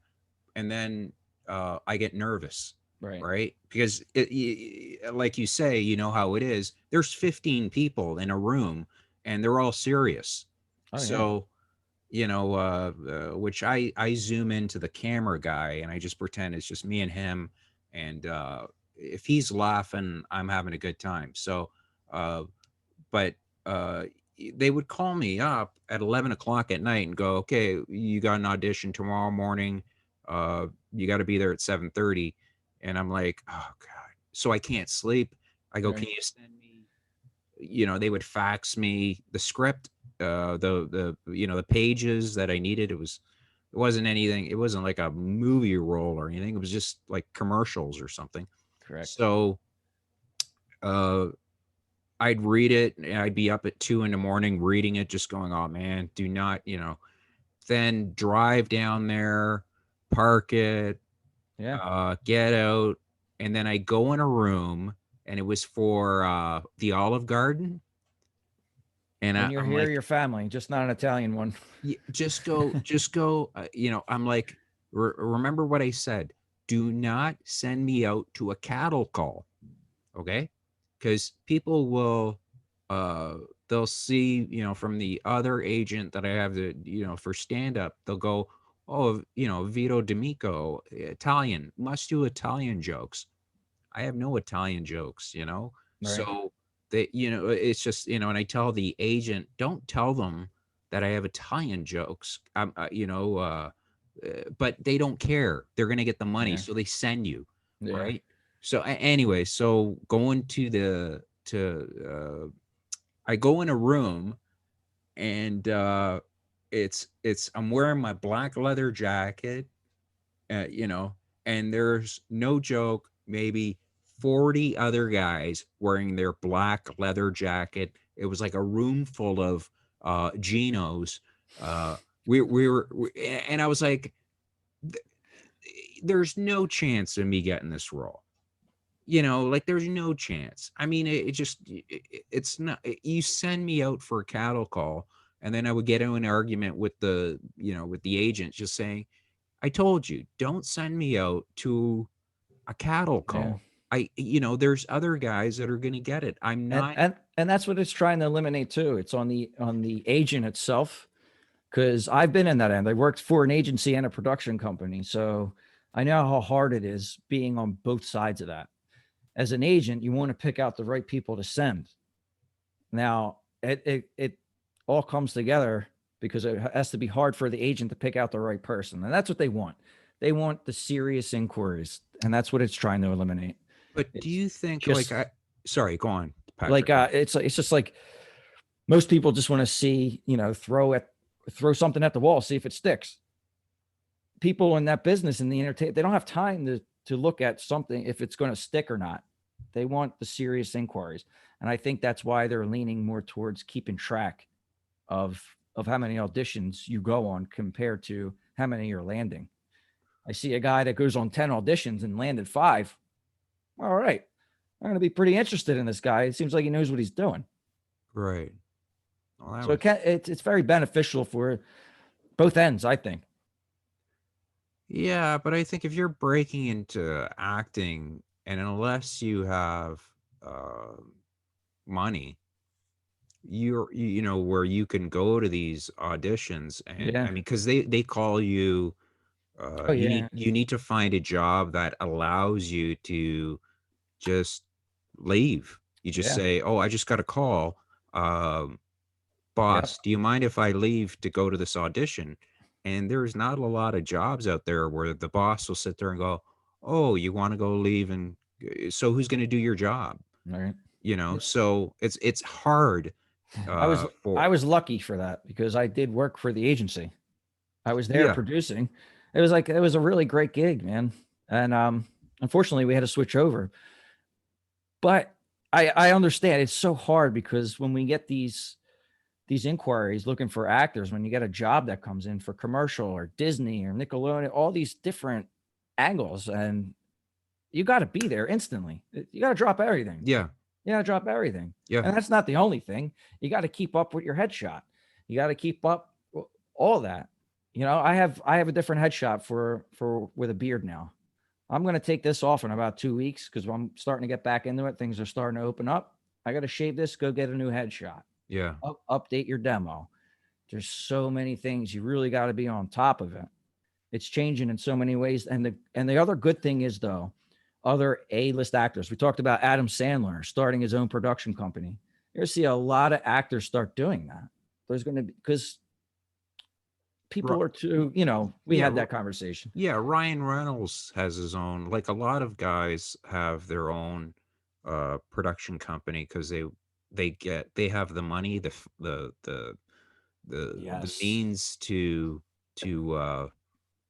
and then I get nervous, Right. right? Because like you say, you know how it is. There's 15 people in a room, and they're all serious. Oh yeah. So which I zoom into the camera guy and I just pretend it's just me and him, and if he's laughing, I'm having a good time. So, uh, but they would call me up at 11 o'clock at night and go, "Okay, you got an audition tomorrow morning. You got to be there at 7:30," and I'm like, "Oh God!" So I can't sleep. I go, Right. "Can you send me?" They would fax me the script, the pages that I needed. It wasn't anything. It wasn't like a movie role or anything. It was just like commercials or something. Correct. So uh, I'd read it and I'd be up at 2 in the morning reading it, just going, "Oh man, do not," then drive down there, park it, Yeah. get out, and then I go in a room, and it was for the Olive Garden, and When you're I'm here, like, your family, just not an Italian one. just go. I'm like, remember what I said. Do not send me out to a cattle call, okay? Because people will, uh, they'll see, from the other agent that I have for stand up, they'll go, oh, Vito D'Amico, Italian, must do Italian jokes. I have no Italian jokes. Right. So it's just, and I tell the agent, don't tell them that I have Italian jokes. But they don't care. They're going to get the money. Yeah. So they send you. Yeah. Right. So anyway, so going I go in a room and, I'm wearing my black leather jacket, uh, you know, and there's no joke, maybe 40 other guys wearing their black leather jacket. It was like a room full of Genos. Uh, and I was like, there's no chance of me getting this role. Like there's no chance. I mean, it's not. You send me out for a cattle call, and then I would get into an argument with the agent, just saying, "I told you, don't send me out to a cattle Yeah. call. There's other guys that are going to get it. I'm and not." and and that's what it's trying to eliminate too. It's on the agent itself, because I've been in that end. I worked for an agency and a production company, so I know how hard it is being on both sides of that. As an agent, you want to pick out the right people to send. Now it all comes together because it has to be hard for the agent to pick out the right person, and that's what they want. They want the serious inquiries, and that's what it's trying to eliminate. But do It's you think, like, just sorry, go on, like Patrick. it's just like most people just want to see, throw something at the wall, see if it sticks. People in that business, in the entertainment, they don't have time to look at something if it's going to stick or not. They want the serious inquiries, and I think that's why they're leaning more towards keeping track of how many auditions you go on compared to how many you're landing. I see a guy that goes on 10 auditions and landed 5. All right, I'm going to be pretty interested in this guy. It seems like he knows what he's doing. Right. Well, that So was it's very beneficial for both ends, I think. Yeah, but I think if you're breaking into acting, and unless you have uh, money, where you can go to these auditions, and I Yeah. mean, because they call you, Oh you yeah. need to find a job that allows you to just leave. You just Yeah. say, "Oh, I just got a call. Um, Yep. Boss, do you mind if I leave to go to this audition?" And there's not a lot of jobs out there where the boss will sit there and go, "Oh, you want to go leave, and so who's going to do your job?" All right. So it's hard I was for I was lucky for that because I did work for the agency. I was there yeah, producing. It was a really great gig, man. And unfortunately we had to switch over. But I understand it's so hard because when we get these inquiries looking for actors, when you get a job that comes in for commercial or Disney or Nickelodeon, all these different angles, and you got to be there instantly. You got to drop everything. yeah, You got to drop everything. yeah, And that's not the only thing. You got to keep up with your headshot. You got to keep up all that. I have a different headshot for with a beard now. I'm going to take this off in about 2 weeks because I'm starting to get back into it. Things are starting to open up. I got to shave this, go get a new headshot. yeah. Update your demo. There's so many things. You really got to be on top of it. It's changing in so many ways. And the other good thing is though, other A-list actors. We talked about Adam Sandler starting his own production company. You're gonna see a lot of actors start doing that. There's going to be because Ri- people are too. We yeah, had that conversation. yeah. Ryan Reynolds has his own. Like a lot of guys have their own production company because they have the money, the Yes, means to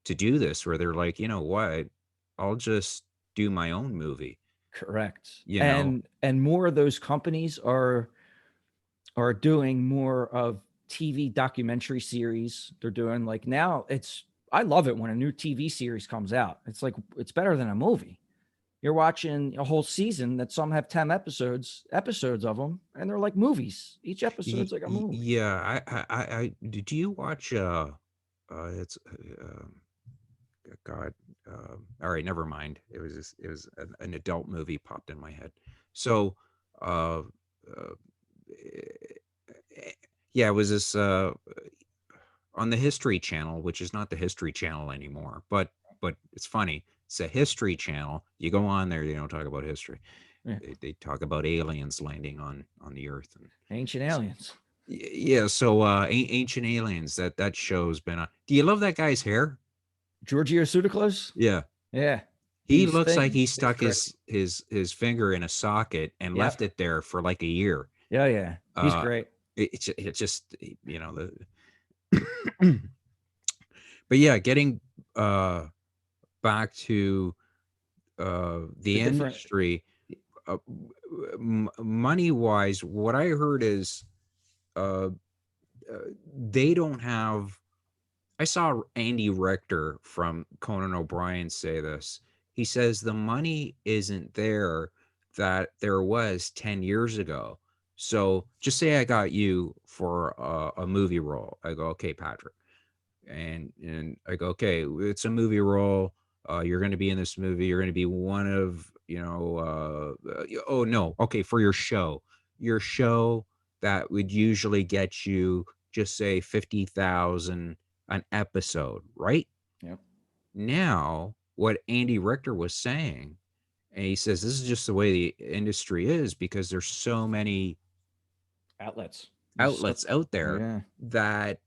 do this, where they're like, you know what, I'll just do my own movie, correct. you know. And more of those companies are doing more of TV documentary series. They're doing like now it's I love it when a new TV series comes out. It's like it's better than a movie. You're watching a whole season that some have 10 episodes of them, and they're like movies. Each episode's like a movie. Yeah, did you watch it's God, all right, never mind. It was an adult movie popped in my head. So uh, uh yeah, it was this on the History Channel, which is not the History Channel anymore, but it's funny. It's a History Channel. You go on there, they don't talk about history. Yeah. They talk about aliens landing on the Earth, and Ancient s- aliens. yeah. So Ancient Aliens, that show's been on. Do you love that guy's hair? Giorgio Sudaclos? Yeah, Yeah. he He's looks thick. like he He's stuck great. his finger in a socket and Yep. left it there for like a year. Yeah, yeah. He's Uh, great. it's just the but yeah, getting uh back to The the different industry, uh, money wise, what I heard is uh, they don't have. I saw Andy Richter from Conan O'Brien say this. He says the money isn't there that there was 10 years ago. So just say I got you for a movie role. I go, okay, Patrick. And I go, okay, it's a movie role. You're going to be in this movie. You're going to be one of, oh no, okay, for your show that would usually get you just say 50,000 an episode, right? Yep. Now, what Andy Richter was saying, and he says this is just the way the industry is because there's so many Outlets. There's so, outlets out there yeah. that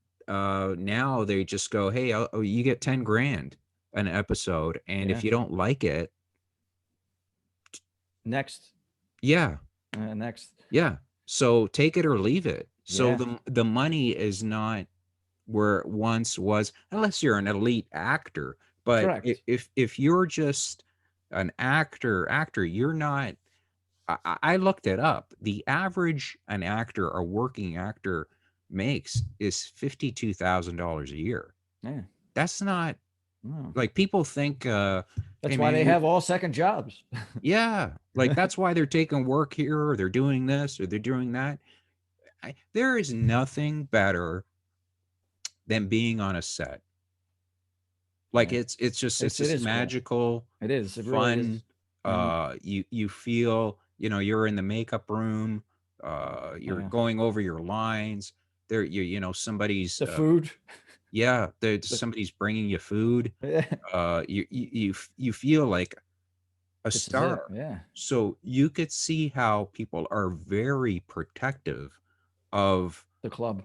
now they just go, hey, oh, you get 10 grand an episode. And Yeah. if you don't like it, Next. yeah, Next. yeah. So take it or leave it. So Yeah. the money is not where it once was, unless you're an elite actor. But Correct. if you're just an actor, you're not. I looked it up. The average an actor, a working actor, makes is $52,000 a year. Yeah. That's not Oh. like people think. Hey That's why man, they you have all second jobs. yeah, like that's why they're taking work here, or they're doing this, or they're doing that. There is nothing better than being on a set. Like Yeah. it's It just is cool. magical, It is. It really is. fun. And You feel, you're in the makeup room, you're yeah. going over your lines. There, somebody's The food. yeah, there's The, somebody's bringing you food. yeah. You feel like a This is it. star. Yeah. So you could see how people are very protective of The club.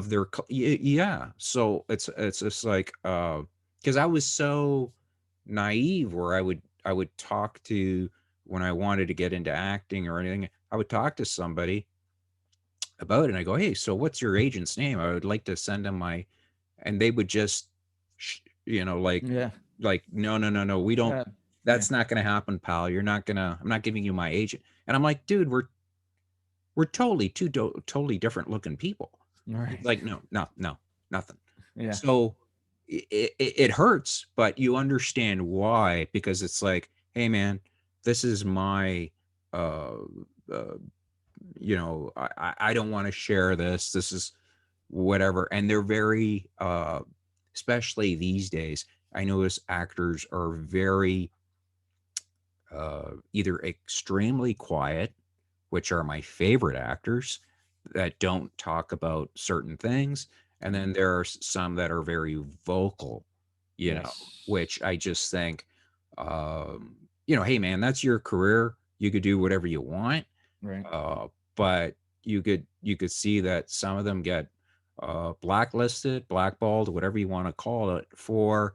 their yeah. So it's just like because I was so naive where I would talk to, when I wanted to get into acting or anything, I would talk to somebody about it and I go, hey, so what's your agent's name? I would like to send them my, and they would just like Yeah. no, no, no, no, we don't, Uh, yeah. that's not going to happen, pal. I'm not giving you my agent. And I'm like, dude, we're totally totally different looking people. All right. Like, no, no, no, nothing. Yeah. So it hurts, but you understand why, because it's like, hey man, this is my uh, uh I don't want to share this. This is whatever. And they're very especially these days, I notice actors are very either extremely quiet, which are my favorite actors that don't talk about certain things. And Yeah. then there are some that are very vocal, Yes. which I just think, hey man, that's your career. You could do whatever you want. Right. Uh, but you could see that some of them get blacklisted, blackballed, whatever you want to call it, for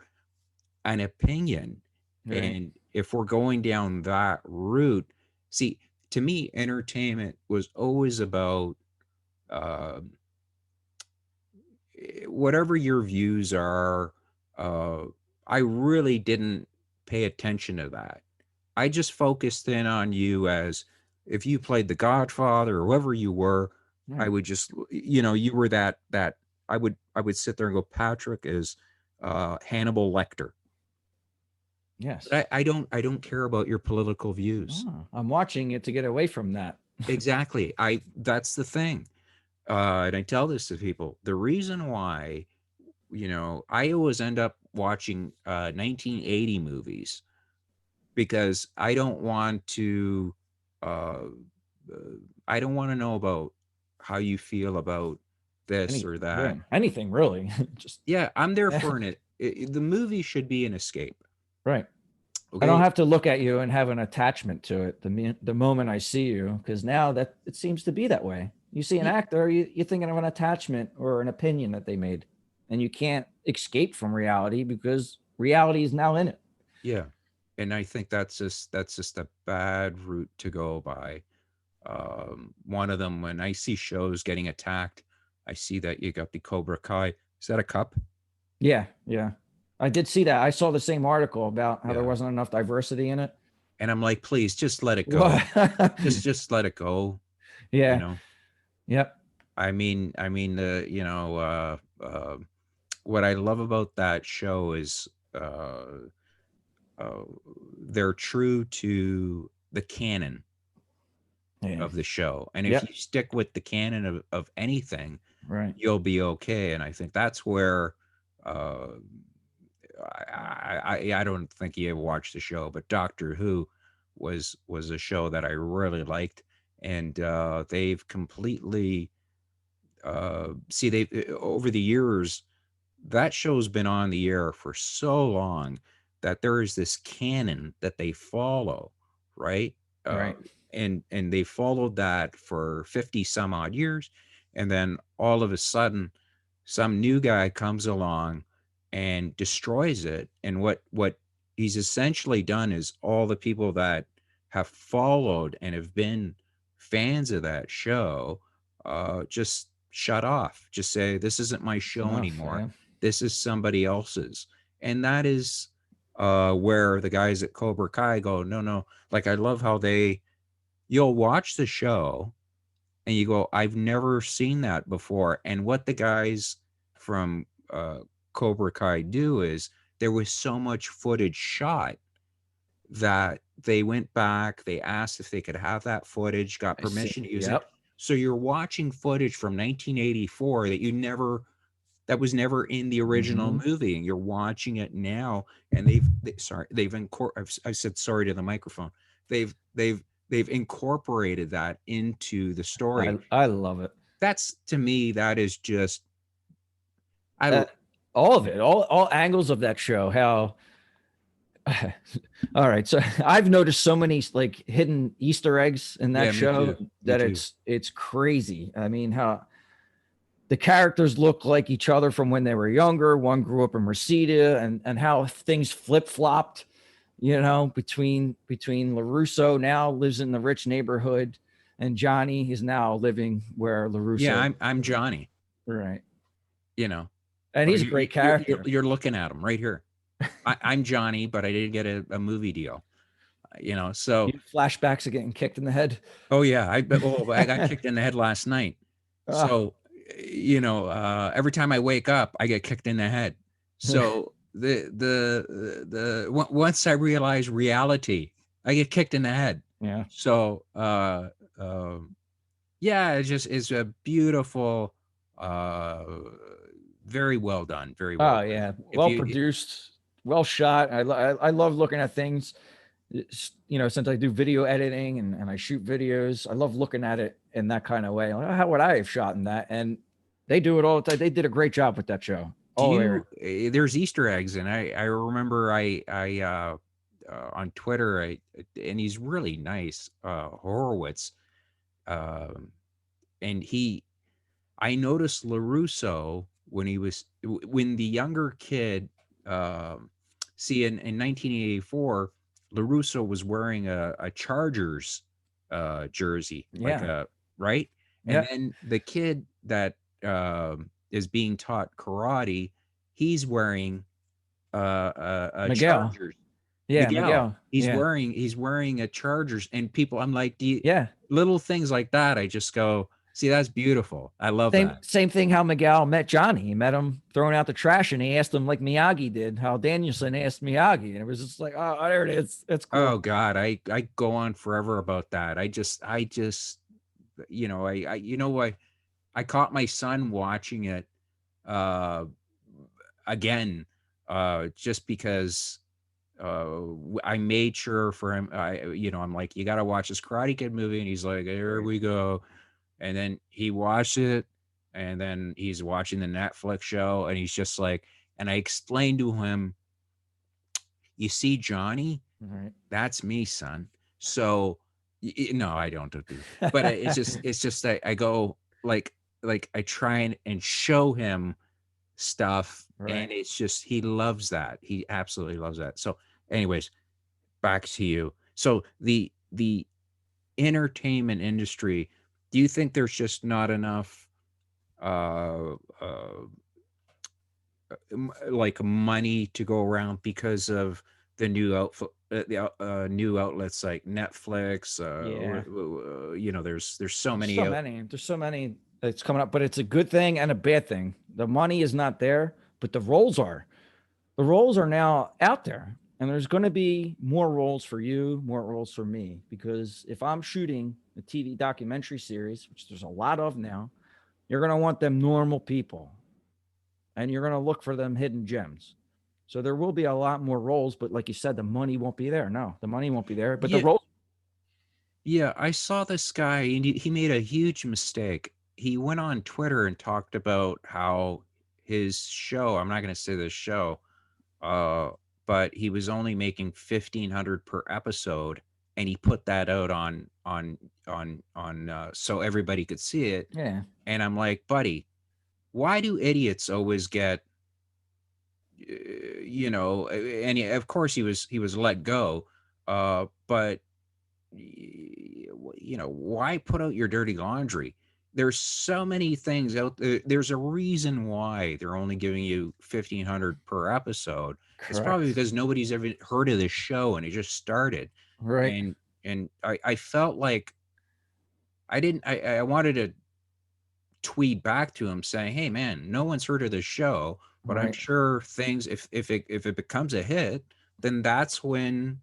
an opinion. Right. And if we're going down that route, see, to me, entertainment was always about um, whatever your views are. Uh, I really didn't pay attention to that. I just focused in on you as, if you played the Godfather or whoever you were, I Right. would just, you were that I would sit there and go, Patrick is Hannibal Lecter. Yes. But I don't care about your political views. Oh, I'm watching it to get away from that. Exactly. That's the thing. And I tell this to people. The reason why, I always end up watching 1980 movies, because uh, uh, I don't want to know about how you feel about this or Yeah, that. anything really. Just Yeah, I'm there for the movie should be an escape. right. I don't Okay. have to look at you and have an attachment to it the moment I see you, because now that it seems to be that way. You see an Y- actor, you're thinking of an attachment or an opinion that they made, and you can't escape from reality because reality is now in it. Yeah. And I think that's just a bad route to go by. One of them, when I see shows getting attacked, I see that you got the Cobra Kai. Is that a cup? Yeah, yeah. I did see that. I saw the same article about how there Yeah. wasn't enough diversity in it. And I'm like, please just let it go. What? Just let it go. You Yeah. know, Yep. I mean, what I love about that show is uh, uh, they're true to the canon Yeah. of the show, and if you Yep. stick with the canon of anything, Right. you'll be okay. And I think that's where uh, I don't think you ever watched the show, but Doctor Who was a show that I really liked, and they've completely see they over the years that show's been on the air for so long that there is this canon that they follow, right? Uh, Right. and they followed that for 50 some odd years, and then all of a sudden, some new guy comes along and destroys it. And what he's essentially done is all the people that have followed and have been fans of that show just shut off. Just say, this isn't my It's show enough. anymore. Yeah. This is somebody else's. And that is where the guys at Cobra Kai go, no, no. Like, I love how you'll watch the show and you go, I've never seen that before. And what the guys from Cobra Kai do is there was so much footage shot that they went back, they asked if they could have that footage, got I see. permission to use it. Yep. So you're watching footage from 1984 that was never in the original Mm-hmm. movie, and you're watching it now. And sorry, I've said sorry to the microphone. They've incorporated that into the story. I love it. That's, to me, that is just I Uh, all of it, all angles of that show. How all right, so I've noticed so many like hidden Easter eggs in that Yeah, me show too. Me that too. it's crazy. I mean, how the characters look like each other from when they were younger. One grew up in Reseda, and how things flip flopped. You know, between Larusso now lives in the rich neighborhood, and Johnny is now living where Yeah, Larusso. I'm Johnny, Right, you know. and Oh, he's a great character. you're looking at him right here. I'm Johnny, but I didn't get a movie deal. So You flashbacks of getting kicked in the head. oh yeah, I got kicked in the head last night. Ah, So every time I wake up, I get kicked in the head. So once I realize reality, I get kicked in the head. yeah. So yeah, it's a beautiful, uh, very well done, very well Oh done. yeah, If well you produced, well shot. I love looking at things. You know, since I do video editing and I shoot videos, I love looking at it in that kind of way. Like, how would I have shot in that? And they do it all the time. They did a great job with that show. do All the way around. there's Easter eggs, and I remember I on Twitter, and he's really nice, Horowitz, um, and I noticed LaRusso when the younger kid, um, see in 1984, LaRusso was wearing a Chargers jersey, like Yeah, a right, and yeah. then the kid that is being taught karate, he's wearing a Miguel. Chargers. Yeah, Miguel, Miguel. Yeah, he's wearing a Chargers, and people, I'm like, yeah. little things like that, I just go, see, that's beautiful. I love that. Same thing. How Miguel met Johnny. He met him throwing out the trash, and he asked him like Miyagi did. How Danielson asked Miyagi, and it was just like, oh, there it is. It's Oh cool. God, I go on forever about that. I just I caught my son watching it uh again just because I made sure for him. I'm like, you got to watch this Karate Kid movie, and he's like, here Right. we go. And then he watched it, and then he's watching the Netflix show, and he's just like, and I explained to him, you see Johnny, Right. that's me, son. So no, I don't do, but it's just that I go like I try and show him stuff, and Right. it's just he loves that. He absolutely loves that. So, anyways, back to you. So the entertainment industry, do you think there's just not enough uh uh like money to go around because of the new outlets like Netflix, Yeah. there's so There's so many. There's so many that's coming up, but it's a good thing and a bad thing. The money is not there, but the roles are now out there, and there's going to be more roles for you, more roles for me, because if I'm shooting a TV documentary series, which there's a lot of now, you're going to want them normal people, and you're going to look for them hidden gems. So there will be a lot more roles, but like you said, the money won't be there. No, the money won't be there, but the Yeah, roles. yeah. I saw this guy, and he made a huge mistake. He went on Twitter and talked about how his show. I'm not going to say this show, uh, but he was only making 1,500 per episode, and he put that out on so everybody could see it. Yeah, And I'm like, buddy, why do idiots always get and of course he was let go, but why put out your dirty laundry? There's so many things out there. There's a reason why they're only giving you 1,500 per episode. It's probably correct. because nobody's ever heard of this show and it just started. Right, And I felt like I didn't I wanted to tweet back to him saying, "Hey man, no one's heard of this show, but I'm right. sure things if it becomes a hit, then that's when,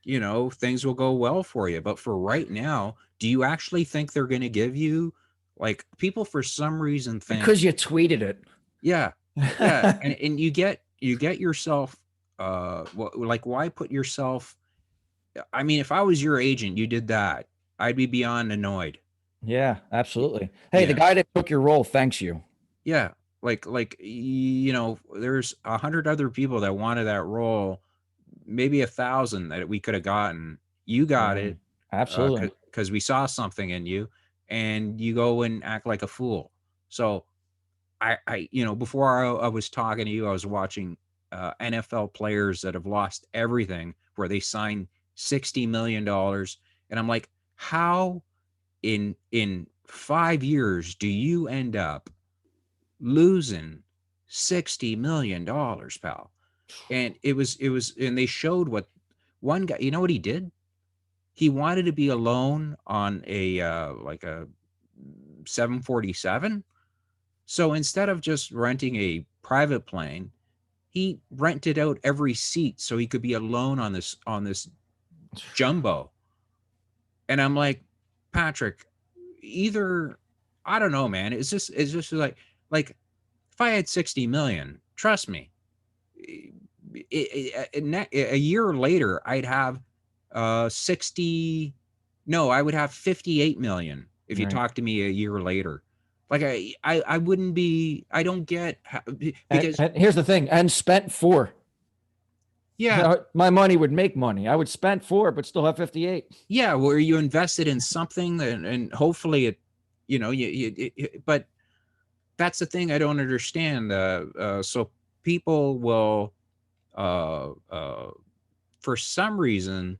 things will go well for you. But for right now, do you actually think they're going to give you like people for some reason think, Because you tweeted it. yeah, yeah, and you get yourself like why put yourself I mean, if I was your agent, you did that, I'd be beyond annoyed. Yeah, Y- absolutely. Hey, the Yeah. guy that took your role thanks you. Yeah, there's 100 other people that wanted that role, maybe 1,000 that we could have gotten. You got Yeah, it, absolutely. because we saw something in you, and you go and act like a fool. So before I was talking to you, I was watching NFL players that have lost everything, where they sign $60 million, and I'm like, how in 5 years do you end up losing $60 million, pal? And and they showed what one guy, you know what he did? He wanted to be alone on a like a 747. So instead of just renting a private plane, he rented out every seat so he could be alone on this jumbo. And I'm like, Patrick, either I don't know, man. It's just like if I had 60 million, trust me, a year later, I'd have 60. No, I would have 58 million if you Right. talk to me a year later. Like I wouldn't be. I don't get how, And, because and here's the thing, and spent four. yeah, My money would make money. I would spend four, but still have 58. yeah, where you invested in something and hopefully it, but that's the thing I don't understand. So people will, uh, uh, for some reason,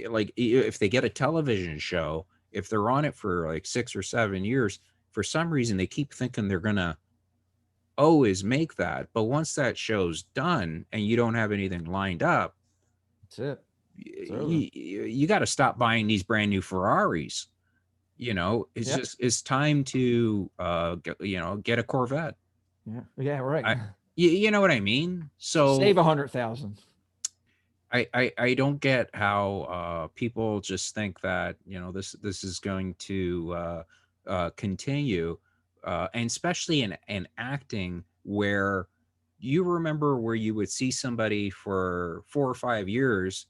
like if they get a television show, if they're on it for like 6 or 7 years, for some reason they keep thinking they're gonna always make that. But once that show's done and you don't have anything lined up, That's it. It's over. you got to stop buying these brand new Ferraris. It's Yeah. just it's time to get a Corvette. Yeah. Yeah. Right. I you know what I mean? Save So 100,000. I don't get how people just think that this is going to continue, and especially in acting, where you remember where you would see somebody for 4 or 5 years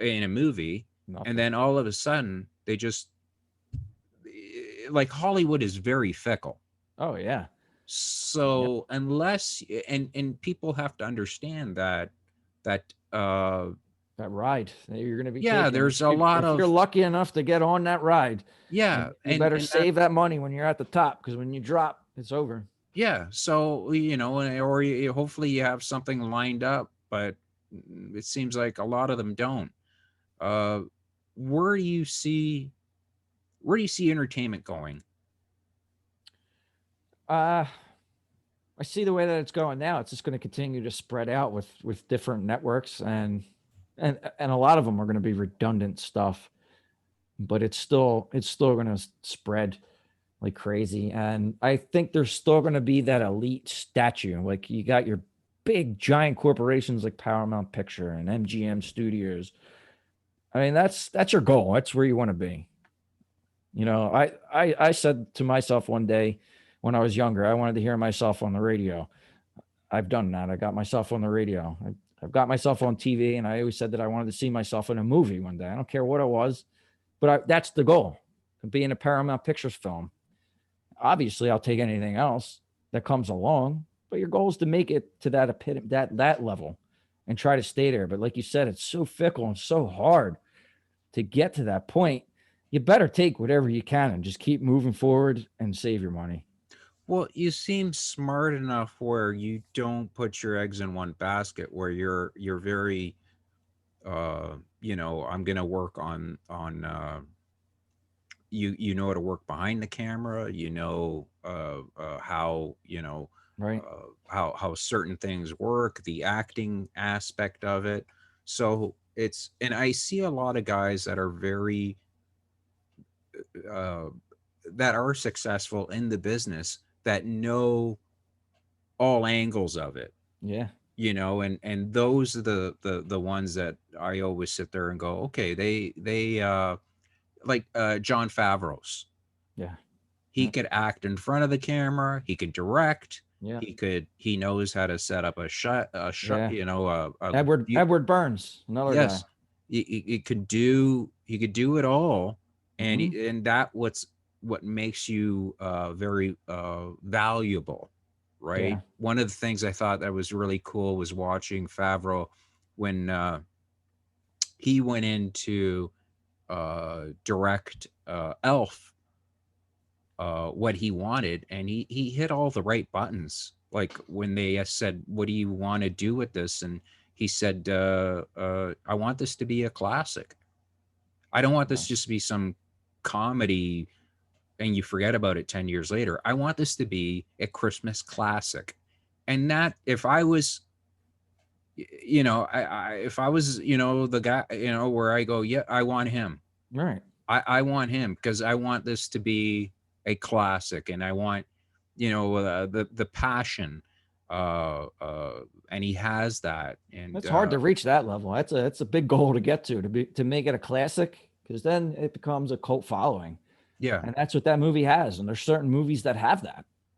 in a movie, and Nothing. then all of a sudden they just like Hollywood is very fickle. Oh yeah. Yep. So unless and people have to understand that That ride that you're going to be yeah, taking. there's a lot If you're of lucky enough to get on that ride, yeah, you and better and that save that money when you're at the top, because when you drop, it's over. yeah, so or hopefully you have something lined up, but it seems like a lot of them don't. Uh, where do you see entertainment going? Uh, I see the way that it's going now. It's just going to continue to spread out with different networks, and a lot of them are going to be redundant stuff, but it's still going to spread. like crazy. And I think there's still going to be that elite statue. Like you got your big giant corporations like Paramount Picture and MGM Studios. I mean, that's your goal. That's where you want to be. You know, I said to myself one day when I was younger, I wanted to hear myself on the radio. I've done that. I got myself on the radio. I've got myself on TV, and I always said that I wanted to see myself in a movie one day. I don't care what it was, but that's the goal, to be in a Paramount Pictures film. Obviously, I'll take anything else that comes along, but your goal is to make it to that level and try to stay there. But like you said, it's so fickle and so hard to get to that point. You better take whatever you can and just keep moving forward and save your money. Well, you seem smart enough where you don't put your eggs in one basket, where you're very I'm going to work on you know how to work behind the camera, how Right. how certain things work, the acting aspect of it. So it's, and I see a lot of guys that are very uh that are successful in the business that know all angles of it, Yeah. and those are the ones that I always sit there and go, okay, they like John Favreau's. Yeah. He Yeah. could act in front of the camera. He could direct. Yeah. He knows how to set up a shot, Yeah. a Edward Burns, another guy. yes, he could do it all, and Mm-hmm. that what makes you very valuable, right? Yeah. One of the things I thought that was really cool was watching Favreau when he went into direct Elf, what he wanted, and he hit all the right buttons. Like when they said, "What do you want to do with this?" and he said, "I want this to be a classic. I don't want this Yeah. just to be some comedy and you forget about it 10 years later. I want this to be a Christmas classic." And that, if I was, if I was, the guy, where I go, yeah, I want him. Right. I want him because I want this to be a classic, and I want, the passion, and he has that, and It's hard to reach that level. That's a big goal to get to make it a classic, because then it becomes a cult following. yeah, And that's what that movie has. And there's certain movies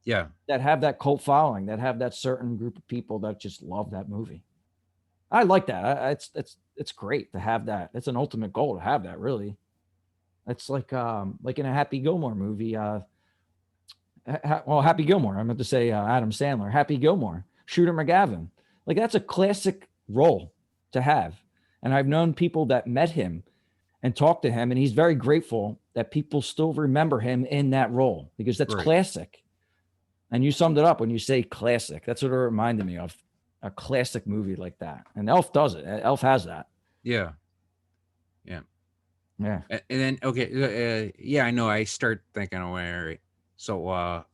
yeah, that have that cult following, that have that certain group of people that just love that movie. I like that. It's great to have that. It's an ultimate goal to have that, really. It's like in a Happy Gilmore movie. Happy Gilmore. I meant to say Adam Sandler. Happy Gilmore. Shooter McGavin. Like that's a classic role to have. And I've known people that met him and talked to him, and he's very grateful that people still remember him in that role because that's right, classic. And you summed it up when you say classic. That's what it reminded me of, a classic movie like that. And Elf does it. Elf has that. yeah, yeah. Yeah. And then okay, yeah, I know. I start thinking, oh, all right. So,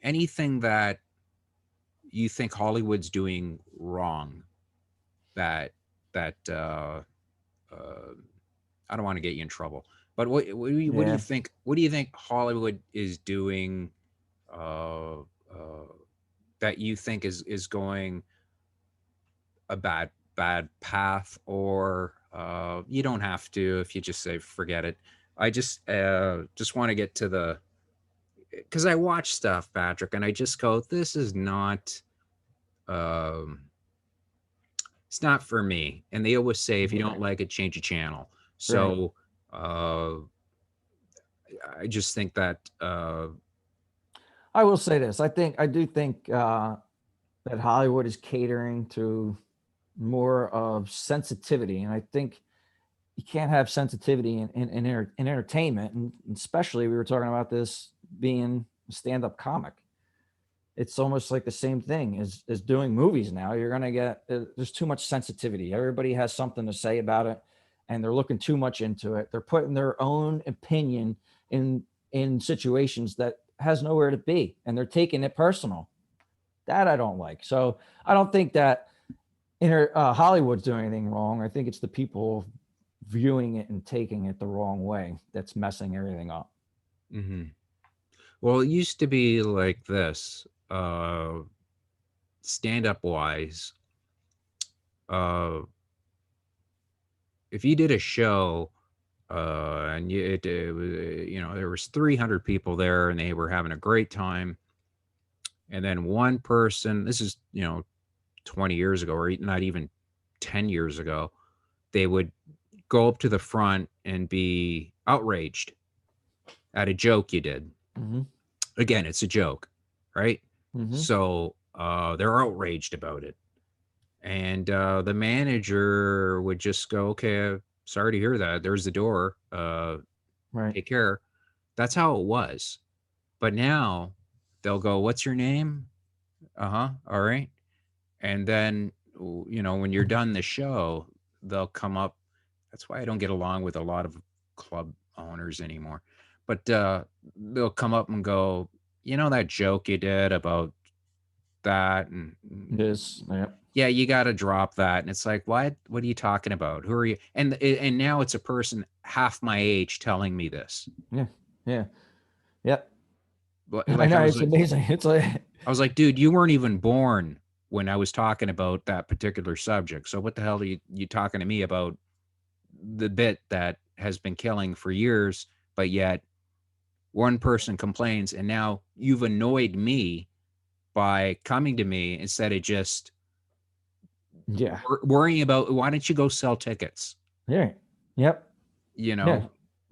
anything that you think Hollywood's doing wrong, that that uh, I don't want to get you in trouble, but what do you Yeah. think? What do you think Hollywood is doing? Uh, that you think is going a bad path, or you don't have to if you just say forget it. I just want to get to the, because I watch stuff, Patrick, and I just go, this is not um it's not for me. And they always say, if you don't Yeah. like it, change the channel. Right. So uh I just think that I will say this. I do think that Hollywood is catering to more of sensitivity. And I think you can't have sensitivity in entertainment. And especially, we were talking about this being a stand up comic. It's almost like the same thing as doing movies now. You're going to get, there's too much sensitivity. Everybody has something to say about it, and they're looking too much into it. They're putting their own opinion in situations that has nowhere to be, and they're taking it personal. That I don't like. So I don't think that Hollywood's doing anything wrong. I think it's the people viewing it and taking it the wrong way that's messing everything up. Hmm. Well, it used to be like this, stand up wise. Uh, if you did a show, and it was, there was 300 people there and they were having a great time. And then one person, this is, 20 years ago, or not even 10 years ago, they would go up to the front and be outraged at a joke you did. Mm-hmm. Again, it's a joke, right? Mm-hmm. So they're outraged about it. And the manager would just go, okay, sorry to hear that. There's the door. Right. Take care. That's how it was. But now they'll go, what's your name? Uh huh. All right. And then, when you're done the show, they'll come up. That's why I don't get along with a lot of club owners anymore. But they'll come up and go, that joke you did about that, and It is. Yep. yeah, you got to drop that. And it's like, what are you talking about? Who are you? And now it's a person half my age telling me this. Yeah. Yeah. Yep. I Like know, it's amazing. It's like, I was like, dude, you weren't even born when I was talking about that particular subject. So what the hell are you talking to me about the bit that has been killing for years, but yet one person complains and now you've annoyed me by coming to me instead of just yeah. worrying about why don't you go sell tickets, Yeah. Yep. you Yeah. know?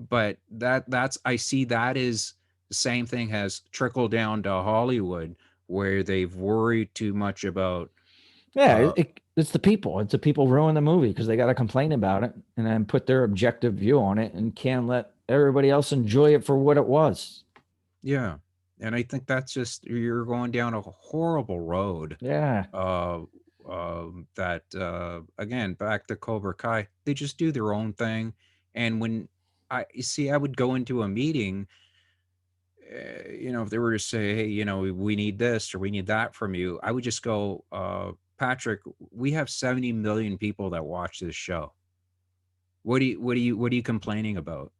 But that's I see that is the same thing has trickled down to Hollywood where they've worried too much about Yeah. uh It's the people. It's the people ruin the movie because they got to complain about it and then put their objective view on it and can't let everybody else enjoy it for what it was. yeah. And I think that's just you're going down a horrible road. Yeah. Uh, that again, back to Cobra Kai, they just do their own thing. And when you see, I would go into a meeting, if they were to say, "Hey, we need this or we need that from you," I would just go, "Patrick, we have 70 million people that watch this show. What are you complaining about?"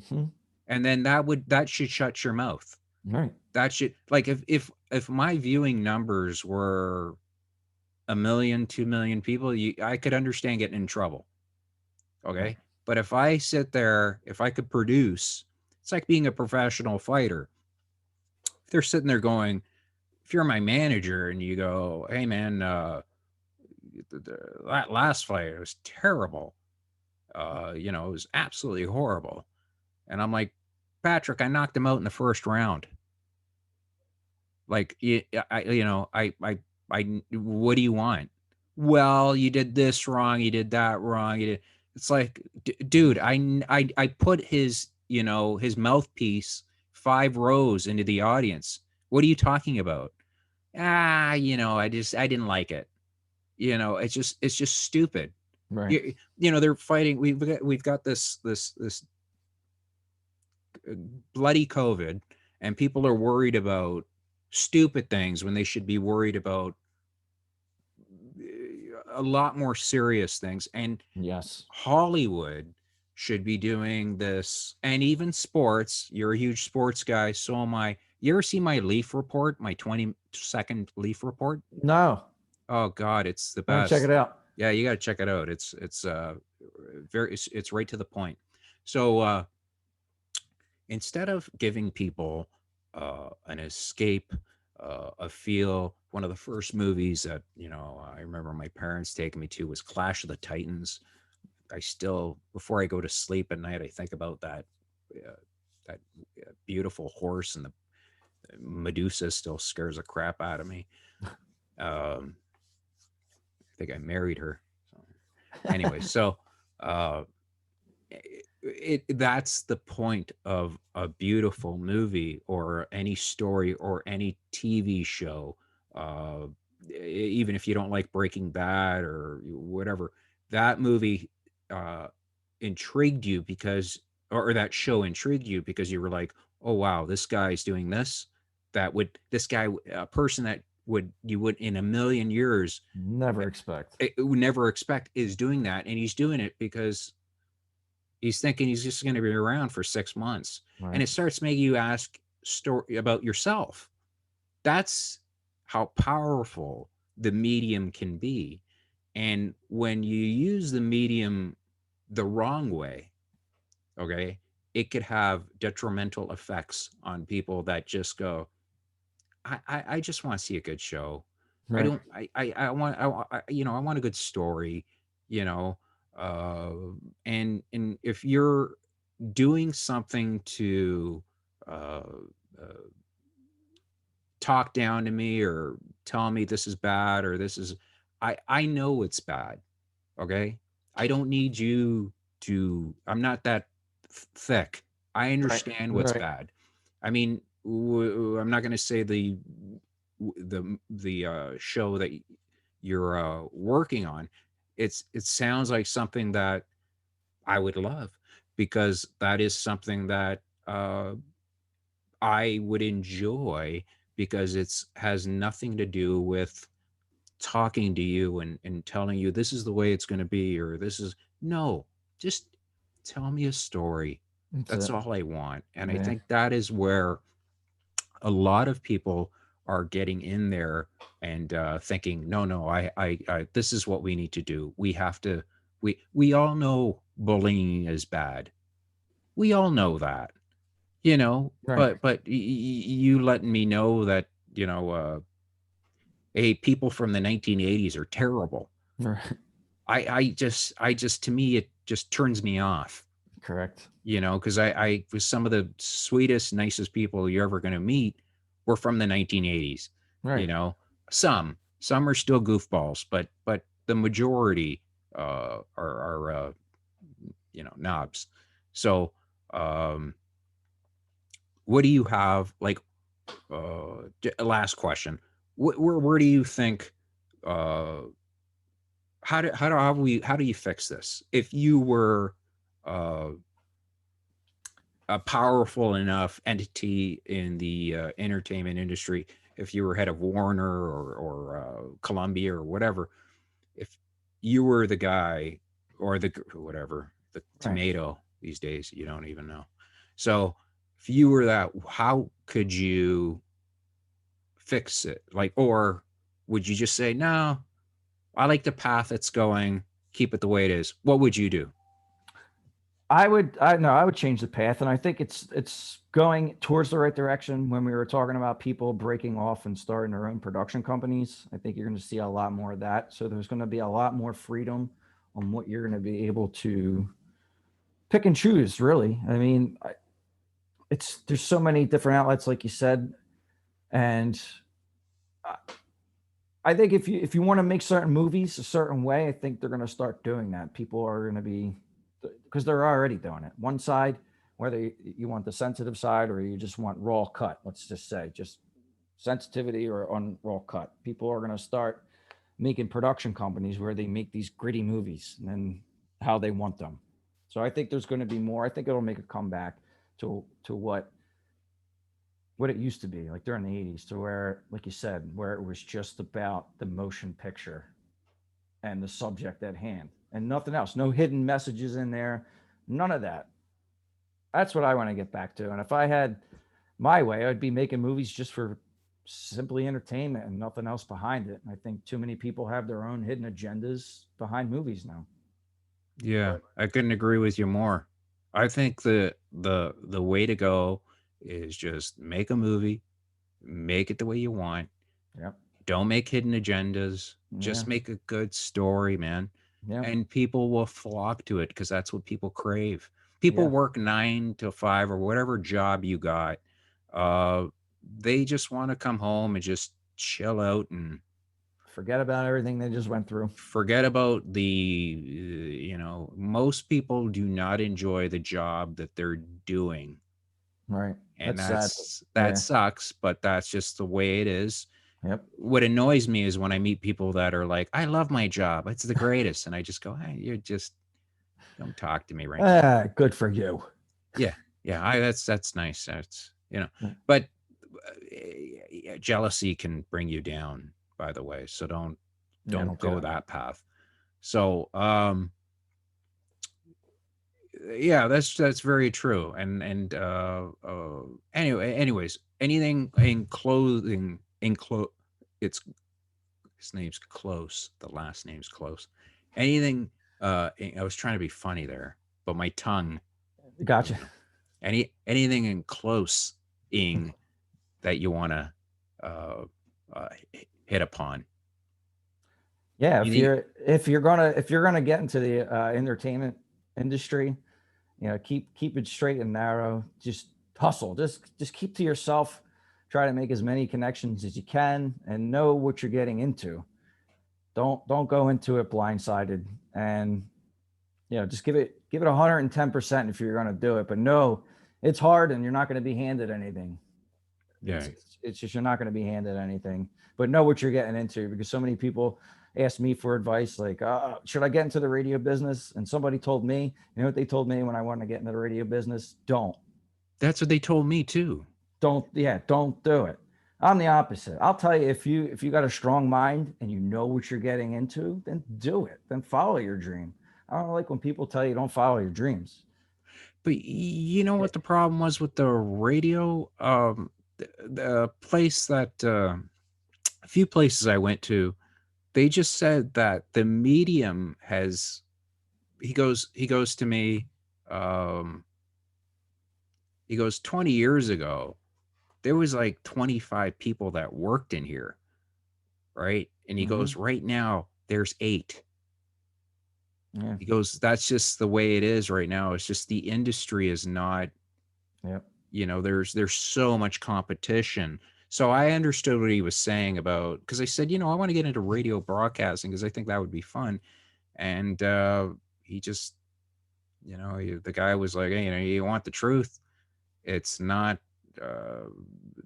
Hmm. And then that should shut your mouth. Right. That should like if my viewing numbers were a million, 2 million people, I could understand getting in trouble. Right. Okay. But if I sit there, if I could produce, it's like being a professional fighter. If they're sitting there going, if you're my manager and you go, hey man, that last fight was terrible. It was absolutely horrible. And I'm like, Patrick, I knocked him out in the first round. Like, what do you want? Well, you did this wrong. You did that wrong. It's like, dude, I put his mouthpiece 5 rows into the audience. What are you talking about? I didn't like it. It's just stupid. Right. They're fighting. We've got this bloody COVID, and people are worried about stupid things when they should be worried about a lot more serious things. And Yes. Hollywood should be doing this, and even sports. You're a huge sports guy, so am I. You ever see my Leaf report, my 20-second Leaf report? No. Oh God, it's the I'm gonna check it best. out. Yeah, you got to check it out. It's right to the point. So instead of giving people an escape, a feel, one of the first movies that I remember my parents taking me to was Clash of the Titans. I still, before I go to sleep at night, I think about uh, that beautiful horse, and the Medusa still scares the crap out of me. Um, I think I married her. So, anyway, so uh, that's the point of a beautiful movie or any story or any TV show. Uh, Even if you don't like Breaking Bad or whatever, that movie uh, intrigued you because, or that show intrigued you because you were like, oh wow, this guy's doing this. This guy, a person that you would in a million years Never expect. would never expect is doing that, and he's doing it because He's thinking he's just going to be around for 6 months, and Right. it starts making you ask story about yourself. That's how powerful the medium can be. And when you use the medium the wrong way, okay, it could have detrimental effects on people that just go, I just want to see a good show. I Right. don't, I want a good story, you know, uh, and if you're doing something to, uh, uh, talk down to me or tell me this is bad or this is, I know it's bad. Okay. I don't need you to, I'm not that thick. I Right. understand what's Right. bad. I mean, I'm not going to say the show that you're working on. It sounds like something that I would love, because that is something that I would enjoy, because it's has nothing to do with talking to you and telling you this is the way it's going to be, or this is, no, just tell me a story. That's That's it. all I want. And I Yeah. think that is where a lot of people are getting in there and thinking, no, no, this is what we need to do. We have to, we all know bullying is bad. We all know that, Right. but you letting me know that, hey, people from the 1980s are terrible. Right. I just, to me, it just turns me off, Correct. because I was some of the sweetest, nicest people you're ever going to meet were from the 1980s. You Right. know, some are still goofballs, but the majority are knobs. So, um, what do you have like? Last question. Where do you think? Uh, how do you fix this? If you were uh, a powerful enough entity in the entertainment industry, if you were head of Warner or Columbia or whatever, if you were the guy, or the whatever, the Right. tomato these days, you don't even know. So if you were that, how could you fix it? Like, or would you just say, no, I like the path it's going, keep it the way it is? What would you do? I would, I no, I would change the path, and I think it's going towards the right direction. When we were talking about people breaking off and starting their own production companies, I think you're going to see a lot more of that. So there's going to be a lot more freedom on what you're going to be able to pick and choose. Really, I mean, it's there's so many different outlets, like you said, and I think if you want to make certain movies a certain way, I think they're going to start doing that. People are going to be, because they're already doing it. One side, whether you want the sensitive side or you just want raw cut, let's just say, just sensitivity or on raw cut. People are going to start making production companies where they make these gritty movies and how they want them. So I think there's going to be more. I think it'll make a comeback to what it used to be, like during the 80s, to where, like you said, where it was just about the motion picture and the subject at hand and nothing else. No hidden messages in there, none of that. That's what I want to get back to. And if I had my way, I'd be making movies just for simply entertainment and nothing else behind it. And I think too many people have their own hidden agendas behind movies now. Yeah, But I couldn't agree with you more. I think the way to go is just make a movie, make it the way you want. yeah, Don't make hidden agendas. yeah, Just make a good story, man. yeah, And people will flock to it because that's what people crave. People yeah. work 9 to 5 or whatever job you got. Uh, they just want to come home and just chill out and Forget about everything they just went through. forget about most people do not enjoy the job that they're doing, Right. and That's sad. that Yeah. sucks, but that's just the way it is. Yep. What annoys me is when I meet people that are like, I love my job, it's the greatest, and I just go, hey, you just don't talk to me right now. Good for you. Yeah, yeah, that's nice. But jealousy can bring you down, by the way, so don't Yeah, don't don't do go that. that path. So yeah, that's very true. Anyways, anything in clothing it's his name's Close. The last name's Close. Anything I was trying to be funny there, but my tongue, you Gotcha. know, anything in close ing that you want to uh, hit upon. Yeah, Anything, if you're gonna get into the entertainment industry, you know, keep it straight and narrow. Just hustle. Just keep to yourself. Try to make as many connections as you can, and know what you're getting into. Don't go into it blindsided, and you know, just give it 110% if you're going to do it. But no, it's hard, and you're not going to be handed anything. yeah. It's just you're not going to be handed anything. But know what you're getting into, because so many people ask me for advice, like, should I get into the radio business? And somebody told me, you know what they told me when I wanted to get into the radio business? That's what they told me too. Don't do it. I'm the opposite. I'll tell you, if you got a strong mind and you know what you're getting into, then do it. Then follow your dream. I don't like when people tell you don't follow your dreams. But you know what the problem was with the radio? The place that a few places I went to, they just said that the medium has. He goes to me. Um, he goes 20 years ago. There was like 25 people that worked in here, right? And he Mm-hmm. goes, right now there's 8. Yeah. He goes, that's just the way it is right now. It's just the industry is not, Yeah. there's so much competition. So I understood what he was saying about, because I said, I want to get into radio broadcasting because I think that would be fun. And he just, the guy was like, hey, you want the truth? It's not, uh,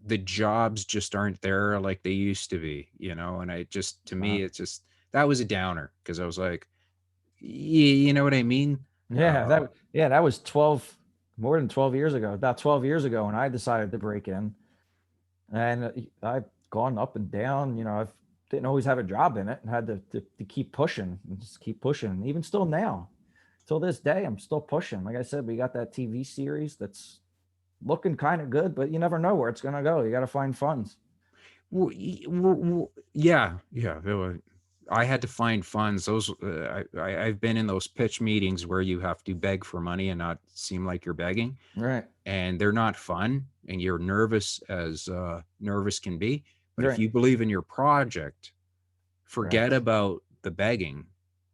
the jobs just aren't there like they used to be, and I just, to me, Uh, it's just, that was a downer because I was like, you know what I mean? yeah. That was 12, more than 12 years ago. About 12 years ago, when I decided to break in, and I've gone up and down. You know, I didn't always have a job in it, and had to keep pushing and just keep pushing. Even still now, till this day, I'm still pushing. Like I said, we got that TV series that's looking kind of good, but you never know where it's gonna go. You got to find funds. Yeah, yeah. I had to find funds. Those I've been in those pitch meetings where you have to beg for money and not seem like you're begging, Right. and they're not fun, and you're nervous as nervous can be. But if Right. you believe in your project, Right. forget about the begging.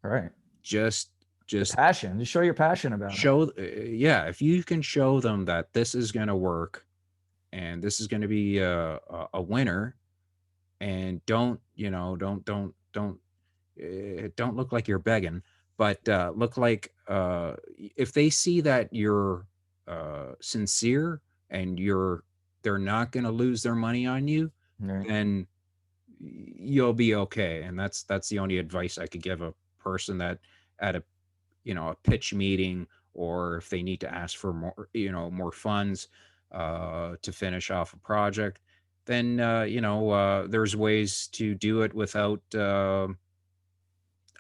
Right. Just The just passion. Just show your passion about it. show. Yeah, if you can show them that this is going to work and this is going to be a winner, and don't look like you're begging, but look like, if they see that you're sincere and they're not going to lose their money on you, Right. then you'll be okay. And that's the only advice I could give a person that at a pitch meeting, or if they need to ask for more funds to finish off a project, then there's ways to do it without.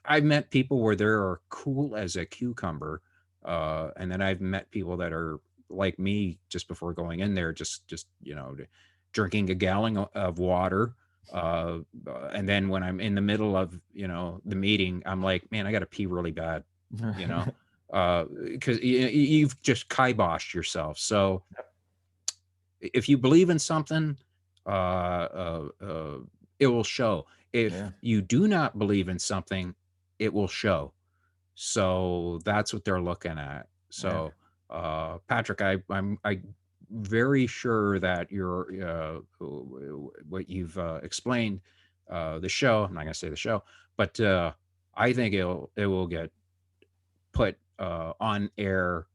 I've met people where they're cool as a cucumber, and then I've met people that are like me just before going in there, just drinking a gallon of water. And then when I'm in the middle of the meeting, I'm like, man, I got to pee really bad, you know, because you've just kiboshed yourself. So if you believe in something, it will show. If Yeah. you do not believe in something, it will show. So that's what they're looking at. Yeah. So, Patrick, I very sure that what you've explained, the show. I'm not gonna say the show, but I think it will get put on air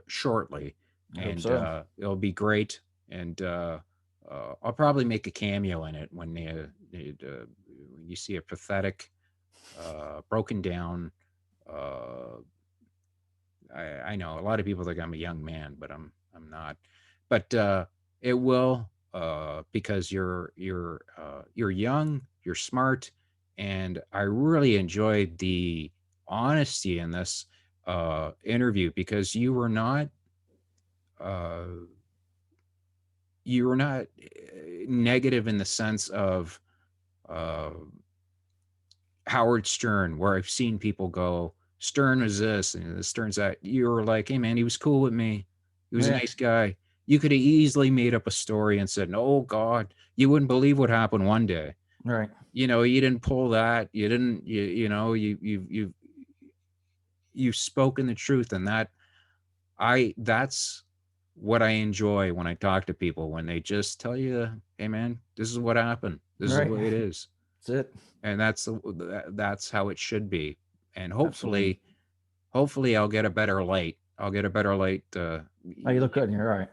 shortly, I hope and so. it'll be great. And I'll probably make a cameo in it when you see a pathetic, broken down. Uh, I know a lot of people think I'm a young man, but I'm not. But it will, because you're young, you're smart, and I really enjoyed the honesty in this. interview, because uh, you were not negative in the sense of uh, Howard Stern, where I've seen people go, Stern is this and Stern's that. You were like, hey man, he was cool with me. He was a Yeah. nice guy. You could have easily made up a story and said, "Oh God, you wouldn't believe what happened one day." Right. You didn't pull that. You didn't. You've spoken the truth, and that's what I enjoy when I talk to people, when they just tell you, "Hey man, this is what happened. This is the Right. way it is." That's it. And that's how it should be. And Absolutely. hopefully I'll get a better light. I'll get a better light. Oh, you look good. You're all right.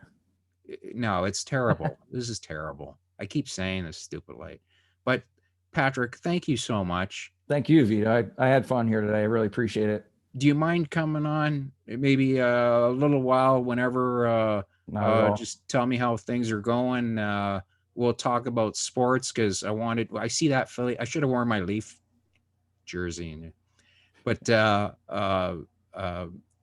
No, it's terrible. This is terrible. I keep saying this stupid light. But Patrick, thank you so much. Thank you, Vito. I had fun here today. I really appreciate it. Do you mind coming on maybe a little while whenever Not at all. just tell me how things are going? We'll talk about sports, because I see that Philly. I should have worn my Leaf jersey. But uh,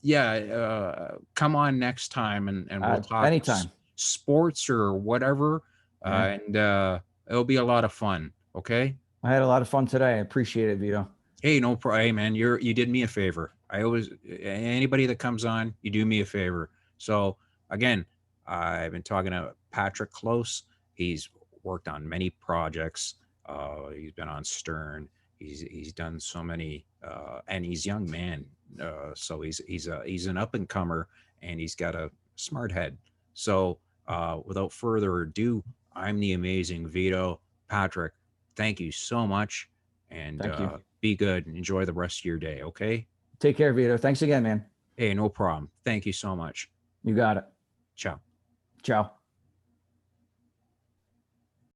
yeah, come on next time, and we'll talk Anytime. sports or whatever, Yeah. and it'll be a lot of fun. Okay. I had a lot of fun today. I appreciate it, Vito. Hey, no problem. Hey, man, you did me a favor. I always, anybody that comes on, you do me a favor. So again, I've been talking to Patrick Close. He's worked on many projects. He's been on Stern. He's done so many, and he's a young man. So he's an up and comer, and he's got a smart head. So without further ado, I'm the amazing Vito. Patrick, thank you so much, and Thank you. be good and enjoy the rest of your day. Okay. Take care, Vito. Thanks again, man. Hey, no problem. Thank you so much. You got it. Ciao. Ciao.